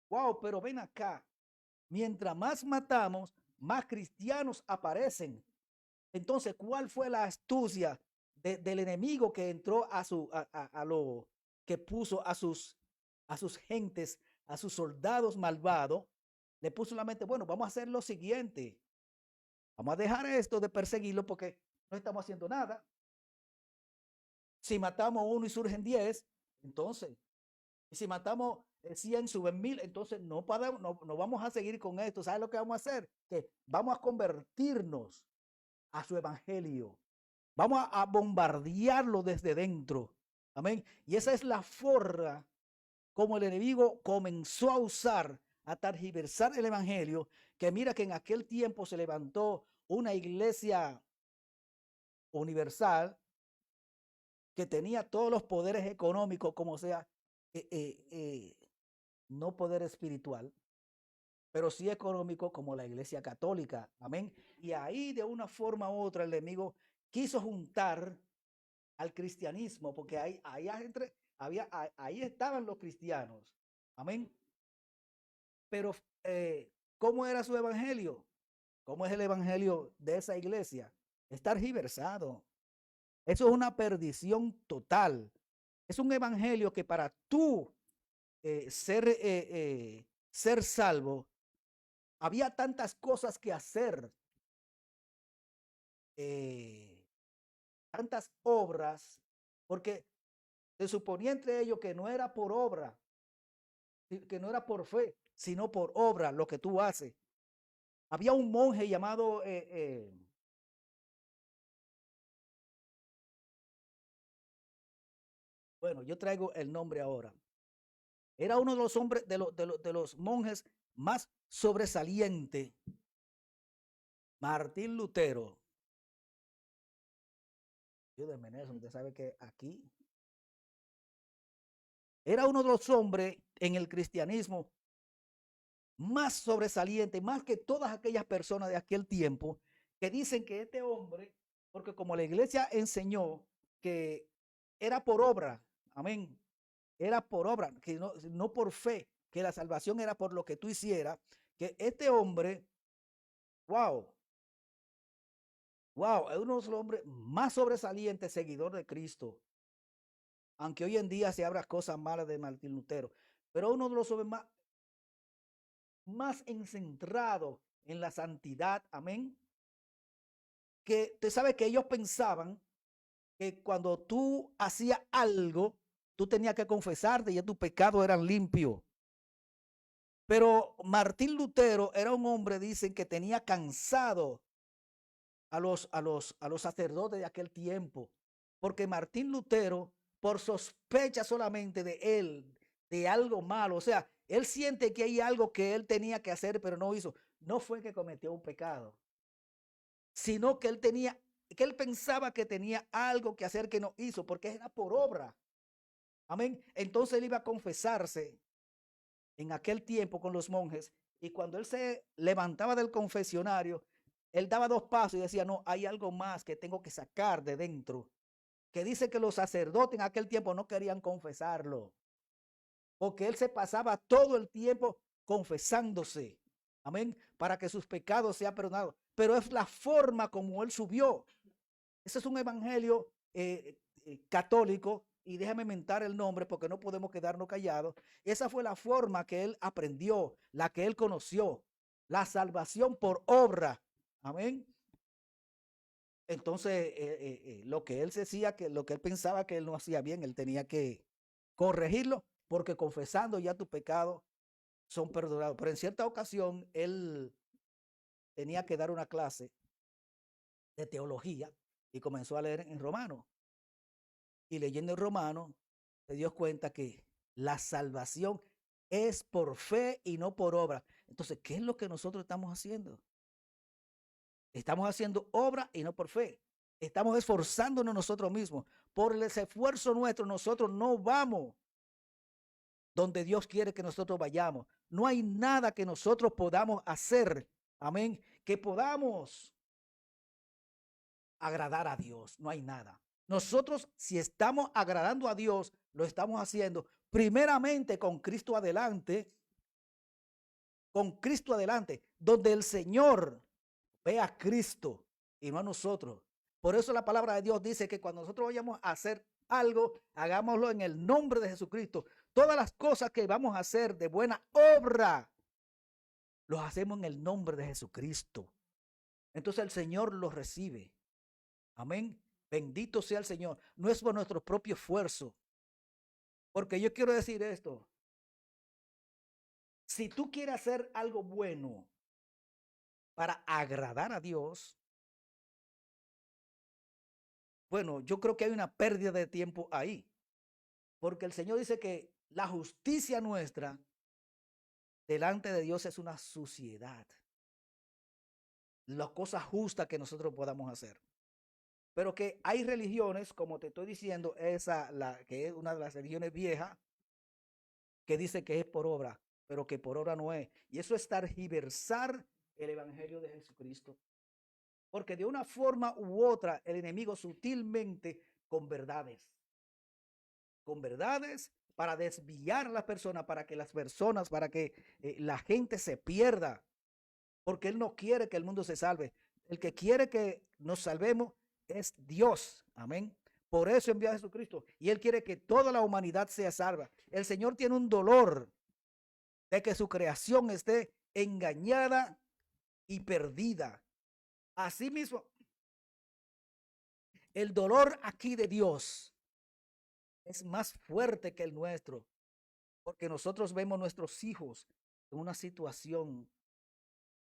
wow, pero ven acá, mientras más matamos, más cristianos aparecen. Entonces, ¿cuál fue la astucia del enemigo que entró que puso a sus gentes, a sus soldados malvados? Le puso en la mente, bueno, vamos a hacer lo siguiente. Vamos a dejar esto de perseguirlo porque no estamos haciendo nada. Si matamos a uno y surgen 10, entonces, y si matamos 100, suben 1000, entonces no vamos a seguir con esto. ¿Sabes lo que vamos a hacer? Que vamos a convertirnos a su evangelio. Vamos a bombardearlo desde dentro. Amén. Y esa es la forma como el enemigo comenzó a usar, a tergiversar el evangelio, que mira que en aquel tiempo se levantó una iglesia universal que tenía todos los poderes económicos, como sea, no poder espiritual, pero sí económico, como la iglesia católica. Amén. Y ahí de una forma u otra el enemigo quiso juntar al cristianismo, porque ahí estaban los cristianos. Amén. Pero ¿cómo era su evangelio? ¿Cómo es el evangelio de esa iglesia? Está tergiversado. Eso es una perdición total. Es un evangelio que para tú ser salvo, había tantas cosas que hacer, tantas obras, porque se suponía entre ellos que no era por obra, que no era por fe, sino por obra lo que tú haces. Había un monje llamado bueno, yo traigo el nombre ahora. Era uno de los hombres, de los monjes más sobresalientes, Martín Lutero. Ayúdenme en eso, usted sabe que aquí era uno de los hombres en el cristianismo más sobresaliente, más que todas aquellas personas de aquel tiempo, que dicen que este hombre, porque como la iglesia enseñó que era por obra, amén, era por obra, que no por fe, que la salvación era por lo que tú hicieras, que este hombre, wow, es uno de los hombres más sobresalientes, seguidor de Cristo, aunque hoy en día se habla cosas malas de Martín Lutero, pero uno de los hombres más encentrado en la santidad, amén, que usted sabe que ellos pensaban que cuando tú hacías algo, tú tenías que confesarte y ya tus pecados eran limpios. Pero Martín Lutero era un hombre, dicen, que tenía cansado a los sacerdotes de aquel tiempo, porque Martín Lutero, por sospecha solamente de él, de algo malo, o sea, él siente que hay algo que él tenía que hacer, pero no hizo. No fue que cometió un pecado, sino que él pensaba que tenía algo que hacer que no hizo, porque era por obra. Amén. Entonces él iba a confesarse en aquel tiempo con los monjes, y cuando él se levantaba del confesionario, él daba 2 pasos y decía, no, hay algo más que tengo que sacar de dentro, que dice que los sacerdotes en aquel tiempo no querían confesarlo, porque él se pasaba todo el tiempo confesándose, amén, para que sus pecados sean perdonados, pero es la forma como él subió. Ese es un evangelio católico, y déjame mentar el nombre porque no podemos quedarnos callados. Esa fue la forma que él aprendió, la que él conoció, la salvación por obra, amén. Entonces, lo que él decía, que lo que él pensaba que él no hacía bien, él tenía que corregirlo, porque confesando ya tus pecados son perdonados. Pero en cierta ocasión, él tenía que dar una clase de teología y comenzó a leer en Romano. Y leyendo en Romano, se dio cuenta que la salvación es por fe y no por obra. Entonces, ¿qué es lo que nosotros estamos haciendo? Estamos haciendo obra y no por fe. Estamos esforzándonos nosotros mismos. Por ese esfuerzo nuestro, nosotros no vamos donde Dios quiere que nosotros vayamos. No hay nada que nosotros podamos hacer, amén, que podamos agradar a Dios. No hay nada. Nosotros, si estamos agradando a Dios, lo estamos haciendo primeramente con Cristo adelante, donde el Señor ve a Cristo y no a nosotros. Por eso la palabra de Dios dice que cuando nosotros vayamos a hacer algo, hagámoslo en el nombre de Jesucristo. Todas las cosas que vamos a hacer de buena obra, los hacemos en el nombre de Jesucristo. Entonces el Señor los recibe. Amén. Bendito sea el Señor. No es por nuestro propio esfuerzo. Porque yo quiero decir esto. Si tú quieres hacer algo bueno para agradar a Dios, bueno, yo creo que hay una pérdida de tiempo ahí. Porque el Señor dice que la justicia nuestra delante de Dios es una suciedad. Las cosas justas que nosotros podamos hacer. Pero que hay religiones, como te estoy diciendo, que es una de las religiones viejas, que dice que es por obra, pero que por obra no es. Y eso es tergiversar el evangelio de Jesucristo. Porque de una forma u otra, el enemigo sutilmente, con verdades para desviar a las personas, para que la gente se pierda. Porque él no quiere que el mundo se salve. El que quiere que nos salvemos es Dios. Amén. Por eso envió a Jesucristo. Y Él quiere que toda la humanidad sea salva. El Señor tiene un dolor de que su creación esté engañada y perdida. Asimismo, el dolor aquí de Dios es más fuerte que el nuestro, porque nosotros vemos nuestros hijos en una situación,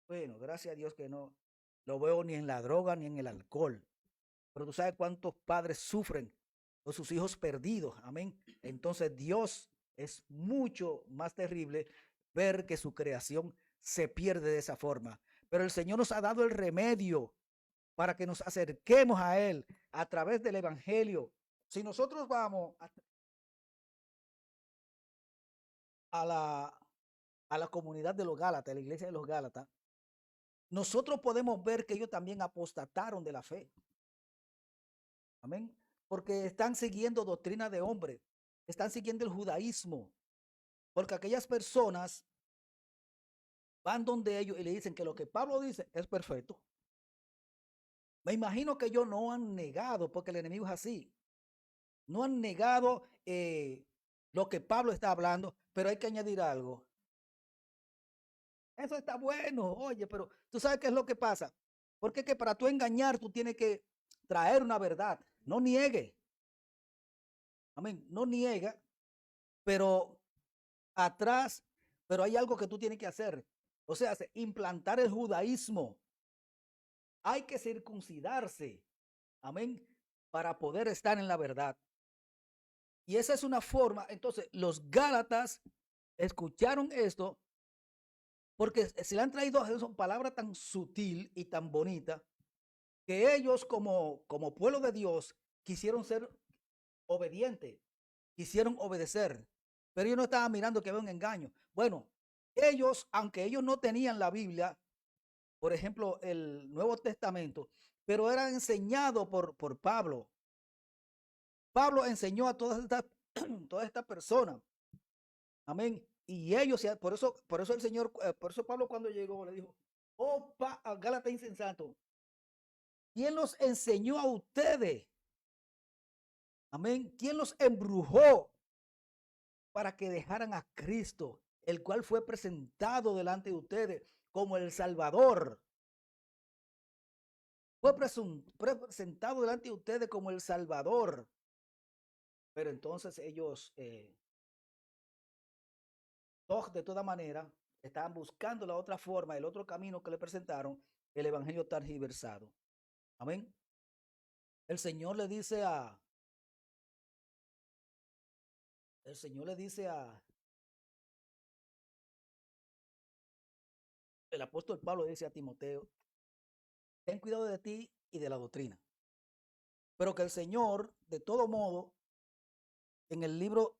bueno, gracias a Dios que no lo veo ni en la droga ni en el alcohol, pero tú sabes cuántos padres sufren por sus hijos perdidos, amén. Entonces Dios es mucho más terrible ver que su creación se pierde de esa forma, pero el Señor nos ha dado el remedio para que nos acerquemos a Él a través del Evangelio. Si nosotros vamos a la comunidad de los Gálatas, a la iglesia de los Gálatas, nosotros podemos ver que ellos también apostataron de la fe. Amén. Porque están siguiendo doctrina de hombre, están siguiendo el judaísmo. Porque aquellas personas van donde ellos y le dicen que lo que Pablo dice es perfecto. Me imagino que ellos no han negado, porque el enemigo es así. No han negado lo que Pablo está hablando, pero hay que añadir algo. Eso está bueno, oye, pero tú sabes qué es lo que pasa. Porque que para tú engañar, tú tienes que traer una verdad. No niegue. Amén. No niega, pero atrás, pero hay algo que tú tienes que hacer. O sea, implantar el judaísmo. Hay que circuncidarse. Amén. Para poder estar en la verdad. Y esa es una forma. Entonces, los Gálatas escucharon esto porque se le han traído a son palabras tan sutil y tan bonita que ellos como pueblo de Dios quisieron ser obedientes, quisieron obedecer, pero ellos no estaban mirando que había un engaño. Bueno, ellos, aunque ellos no tenían la Biblia, por ejemplo, el Nuevo Testamento, pero eran enseñados por Pablo. Pablo enseñó a todas estas personas. Amén. Y ellos, por eso el Señor, por eso Pablo cuando llegó le dijo, oh, Gálatas insensato, ¿quién los enseñó a ustedes? Amén. ¿Quién los embrujó para que dejaran a Cristo, el cual fue presentado delante de ustedes como el Salvador? Fue presentado delante de ustedes como el Salvador. Pero entonces ellos, de toda manera, estaban buscando la otra forma, el otro camino que le presentaron, el evangelio tergiversado. Amén. El Señor le dice el apóstol Pablo dice a Timoteo, ten cuidado de ti y de la doctrina. Pero que el Señor, de todo modo, en el libro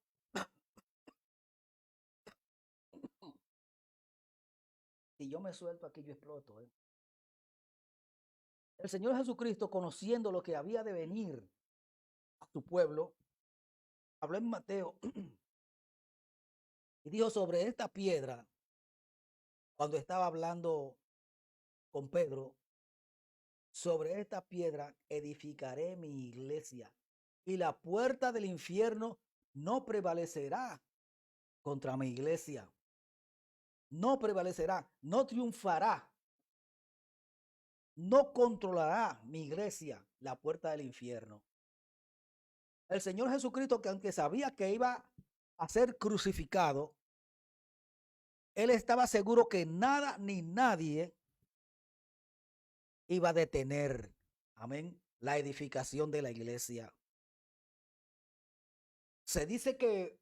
si yo me suelto aquí, yo exploto. El Señor Jesucristo, conociendo lo que había de venir a su pueblo, habló en Mateo y dijo sobre esta piedra, cuando estaba hablando con Pedro, sobre esta piedra edificaré mi iglesia y la puerta del infierno no prevalecerá contra mi iglesia. No prevalecerá, no triunfará, no controlará mi iglesia la puerta del infierno. El Señor Jesucristo, que aunque sabía que iba a ser crucificado, Él estaba seguro que nada ni nadie iba a detener, amén, la edificación de la iglesia. Se dice que,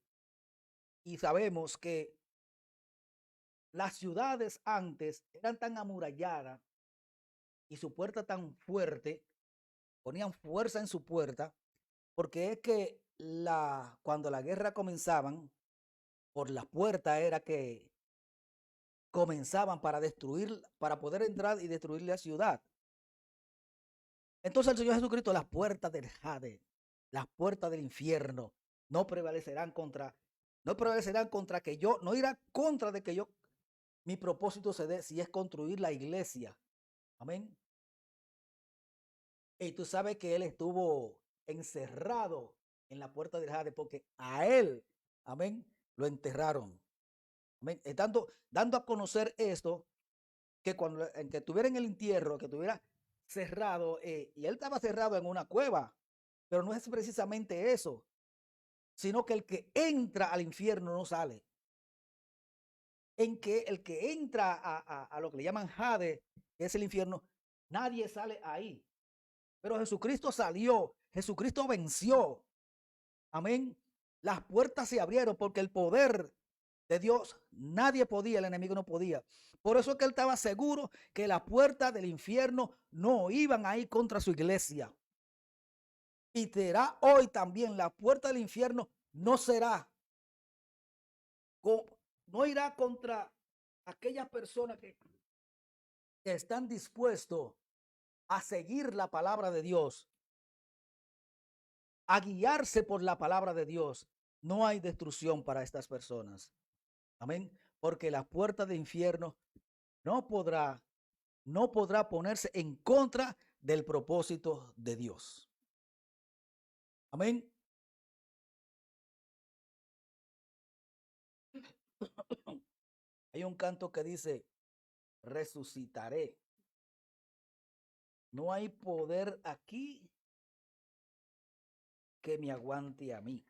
y sabemos que las ciudades antes eran tan amuralladas y su puerta tan fuerte, ponían fuerza en su puerta, porque es que cuando la guerra comenzaban, por la puerta era que comenzaban para destruir, para poder entrar y destruir la ciudad. Entonces el Señor Jesucristo, las puertas del Hades, las puertas del infierno, no prevalecerán contra que yo, no irá contra de que yo, mi propósito se dé, si es construir la iglesia. Amén. Y tú sabes que Él estuvo encerrado en la puerta del Hades, porque a él, amén, lo enterraron. Amén. Dando a conocer esto, que cuando en que estuviera en el entierro, que estuviera cerrado, y él estaba cerrado en una cueva, pero no es precisamente eso, sino que el que entra al infierno no sale. En que el que entra a lo que le llaman Hades, que es el infierno, nadie sale ahí. Pero Jesucristo salió, Jesucristo venció. Amén. Las puertas se abrieron porque el poder de Dios, nadie podía, el enemigo no podía. Por eso es que él estaba seguro que las puertas del infierno no iban a ir contra su iglesia. Y será hoy también, la puerta del infierno no será, no irá contra aquellas personas que están dispuestos a seguir la palabra de Dios, a guiarse por la palabra de Dios. No hay destrucción para estas personas. Amén. Porque la puerta del infierno no podrá ponerse en contra del propósito de Dios. Amén. Hay un canto que dice, resucitaré. No hay poder aquí que me aguante a mí.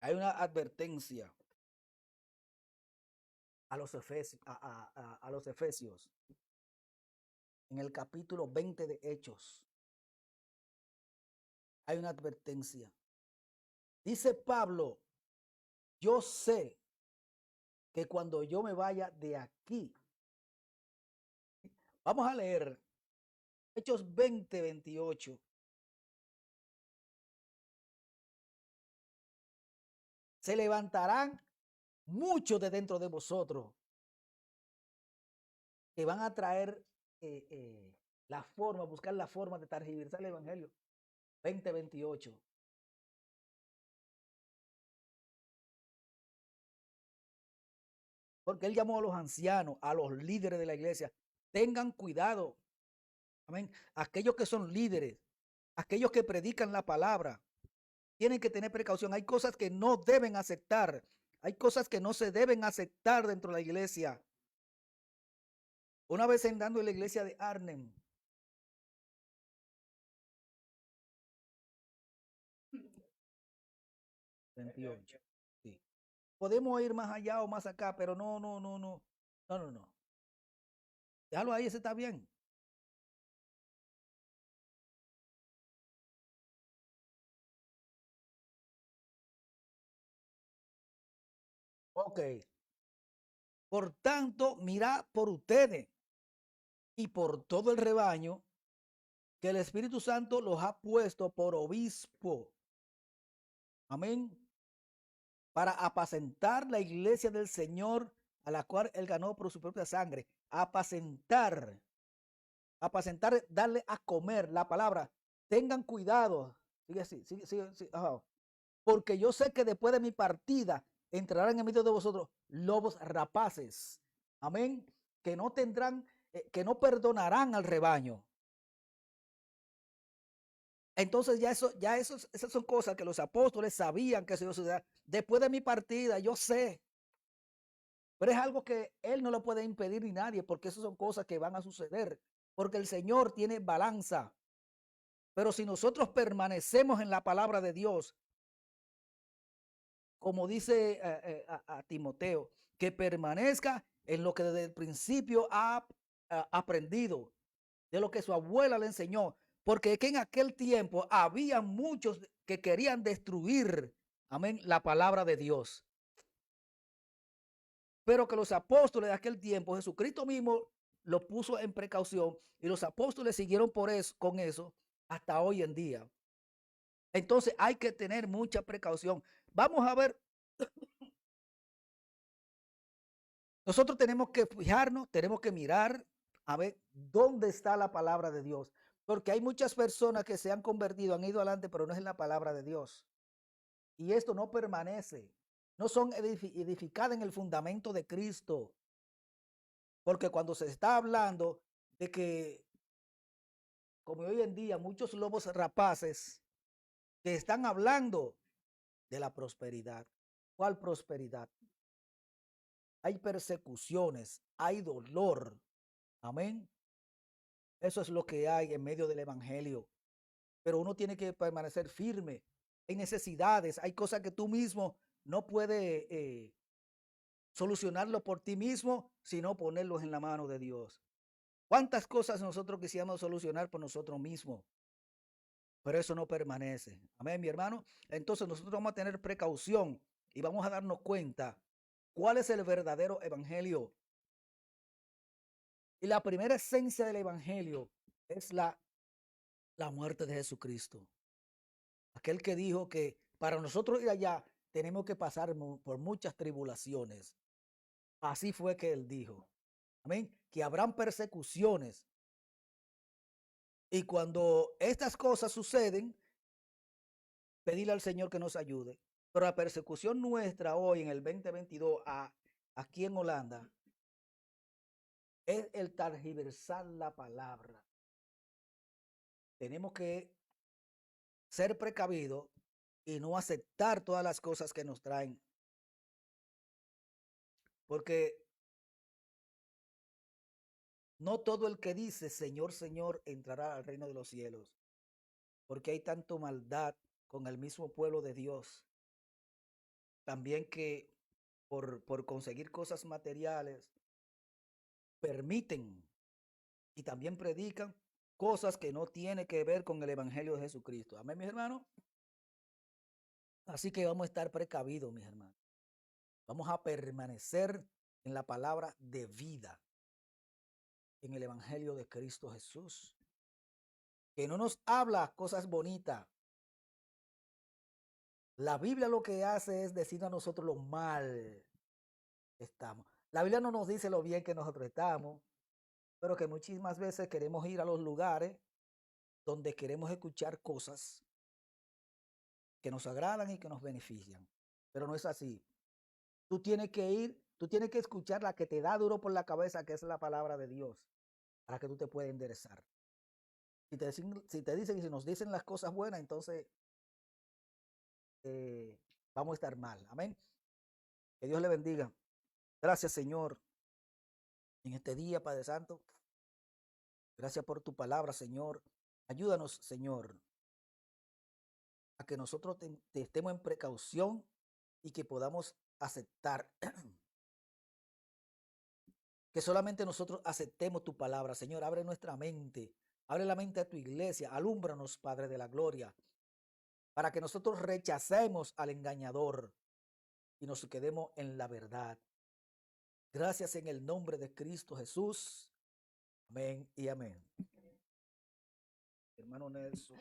Hay una advertencia a los Efesios en el capítulo 20 de Hechos. Hay una advertencia. Dice Pablo, yo sé que cuando yo me vaya de aquí, vamos a leer Hechos 20, 28. Se levantarán muchos de dentro de vosotros que van a traer buscar la forma de tergiversar el evangelio. 20, 28. Porque él llamó a los ancianos, a los líderes de la iglesia. Tengan cuidado. Amén. Aquellos que son líderes, aquellos que predican la palabra, tienen que tener precaución. Hay cosas que no deben aceptar. Hay cosas que no se deben aceptar dentro de la iglesia. Una vez andando en la iglesia de Arnhem, sí. Podemos ir más allá o más acá, pero no. Déjalo ahí, ese está bien. Ok. Por tanto, mirad por ustedes y por todo el rebaño que el Espíritu Santo los ha puesto por obispo. Amén. Para apacentar la iglesia del Señor, a la cual él ganó por su propia sangre. Apacentar, darle a comer la palabra. Tengan cuidado. Sigue así, sigue. Porque yo sé que después de mi partida entrarán en medio de vosotros lobos rapaces. Amén. Que no tendrán, que no perdonarán al rebaño. Entonces esas son cosas que los apóstoles sabían que se iba a suceder. Después de mi partida, yo sé. Pero es algo que él no lo puede impedir ni nadie, porque esas son cosas que van a suceder. Porque el Señor tiene balanza. Pero si nosotros permanecemos en la palabra de Dios, como dice a Timoteo, que permanezca en lo que desde el principio ha aprendido, de lo que su abuela le enseñó, porque es que en aquel tiempo había muchos que querían destruir, amén, la palabra de Dios. Pero que los apóstoles de aquel tiempo, Jesucristo mismo lo puso en precaución y los apóstoles siguieron con eso hasta hoy en día. Entonces hay que tener mucha precaución. Vamos a ver. Nosotros tenemos que fijarnos, tenemos que mirar a ver dónde está la palabra de Dios. Porque hay muchas personas que se han convertido, han ido adelante, pero no es en la palabra de Dios. Y esto no permanece. No son edificadas en el fundamento de Cristo. Porque cuando se está hablando de que como hoy en día, muchos lobos rapaces que están hablando de la prosperidad. ¿Cuál prosperidad? Hay persecuciones, hay dolor. Amén. Eso es lo que hay en medio del evangelio. Pero uno tiene que permanecer firme. Hay necesidades, hay cosas que tú mismo no puedes solucionarlo por ti mismo, sino ponerlos en la mano de Dios. ¿Cuántas cosas nosotros quisiéramos solucionar por nosotros mismos? Pero eso no permanece. Amén, mi hermano. Entonces nosotros vamos a tener precaución y vamos a darnos cuenta cuál es el verdadero evangelio. Y la primera esencia del evangelio es la muerte de Jesucristo. Aquel que dijo que para nosotros ir allá tenemos que pasar por muchas tribulaciones. Así fue que él dijo. Amén. Que habrán persecuciones. Y cuando estas cosas suceden, pedirle al Señor que nos ayude. Pero la persecución nuestra hoy en el 2022 aquí en Holanda es el tergiversar la palabra. Tenemos que ser precavidos y no aceptar todas las cosas que nos traen. Porque no todo el que dice Señor, Señor entrará al reino de los cielos. Porque hay tanto maldad con el mismo pueblo de Dios. También que por conseguir cosas materiales permiten y también predican cosas que no tienen que ver con el evangelio de Jesucristo. Amén, mis hermanos. Así que vamos a estar precavidos, mis hermanos. Vamos a permanecer en la palabra de vida, en el evangelio de Cristo Jesús, que no nos habla cosas bonitas. La Biblia lo que hace es decir a nosotros lo mal que estamos. La Biblia no nos dice lo bien que nosotros estamos, pero que muchísimas veces queremos ir a los lugares donde queremos escuchar cosas que nos agradan y que nos benefician. Pero no es así. Tú tienes que escuchar la que te da duro por la cabeza, que es la palabra de Dios, para que tú te puedas enderezar. Si te dicen y si nos dicen las cosas buenas, entonces vamos a estar mal. Amén. Que Dios le bendiga. Gracias, Señor, en este día, Padre Santo. Gracias por tu palabra, Señor. Ayúdanos, Señor, a que nosotros estemos en precaución y que podamos aceptar, que solamente nosotros aceptemos tu palabra. Señor, abre nuestra mente, abre la mente de tu iglesia, alúmbranos, Padre de la gloria, para que nosotros rechacemos al engañador y nos quedemos en la verdad. Gracias en el nombre de Cristo Jesús. Amén y amén. Hermano Nelson.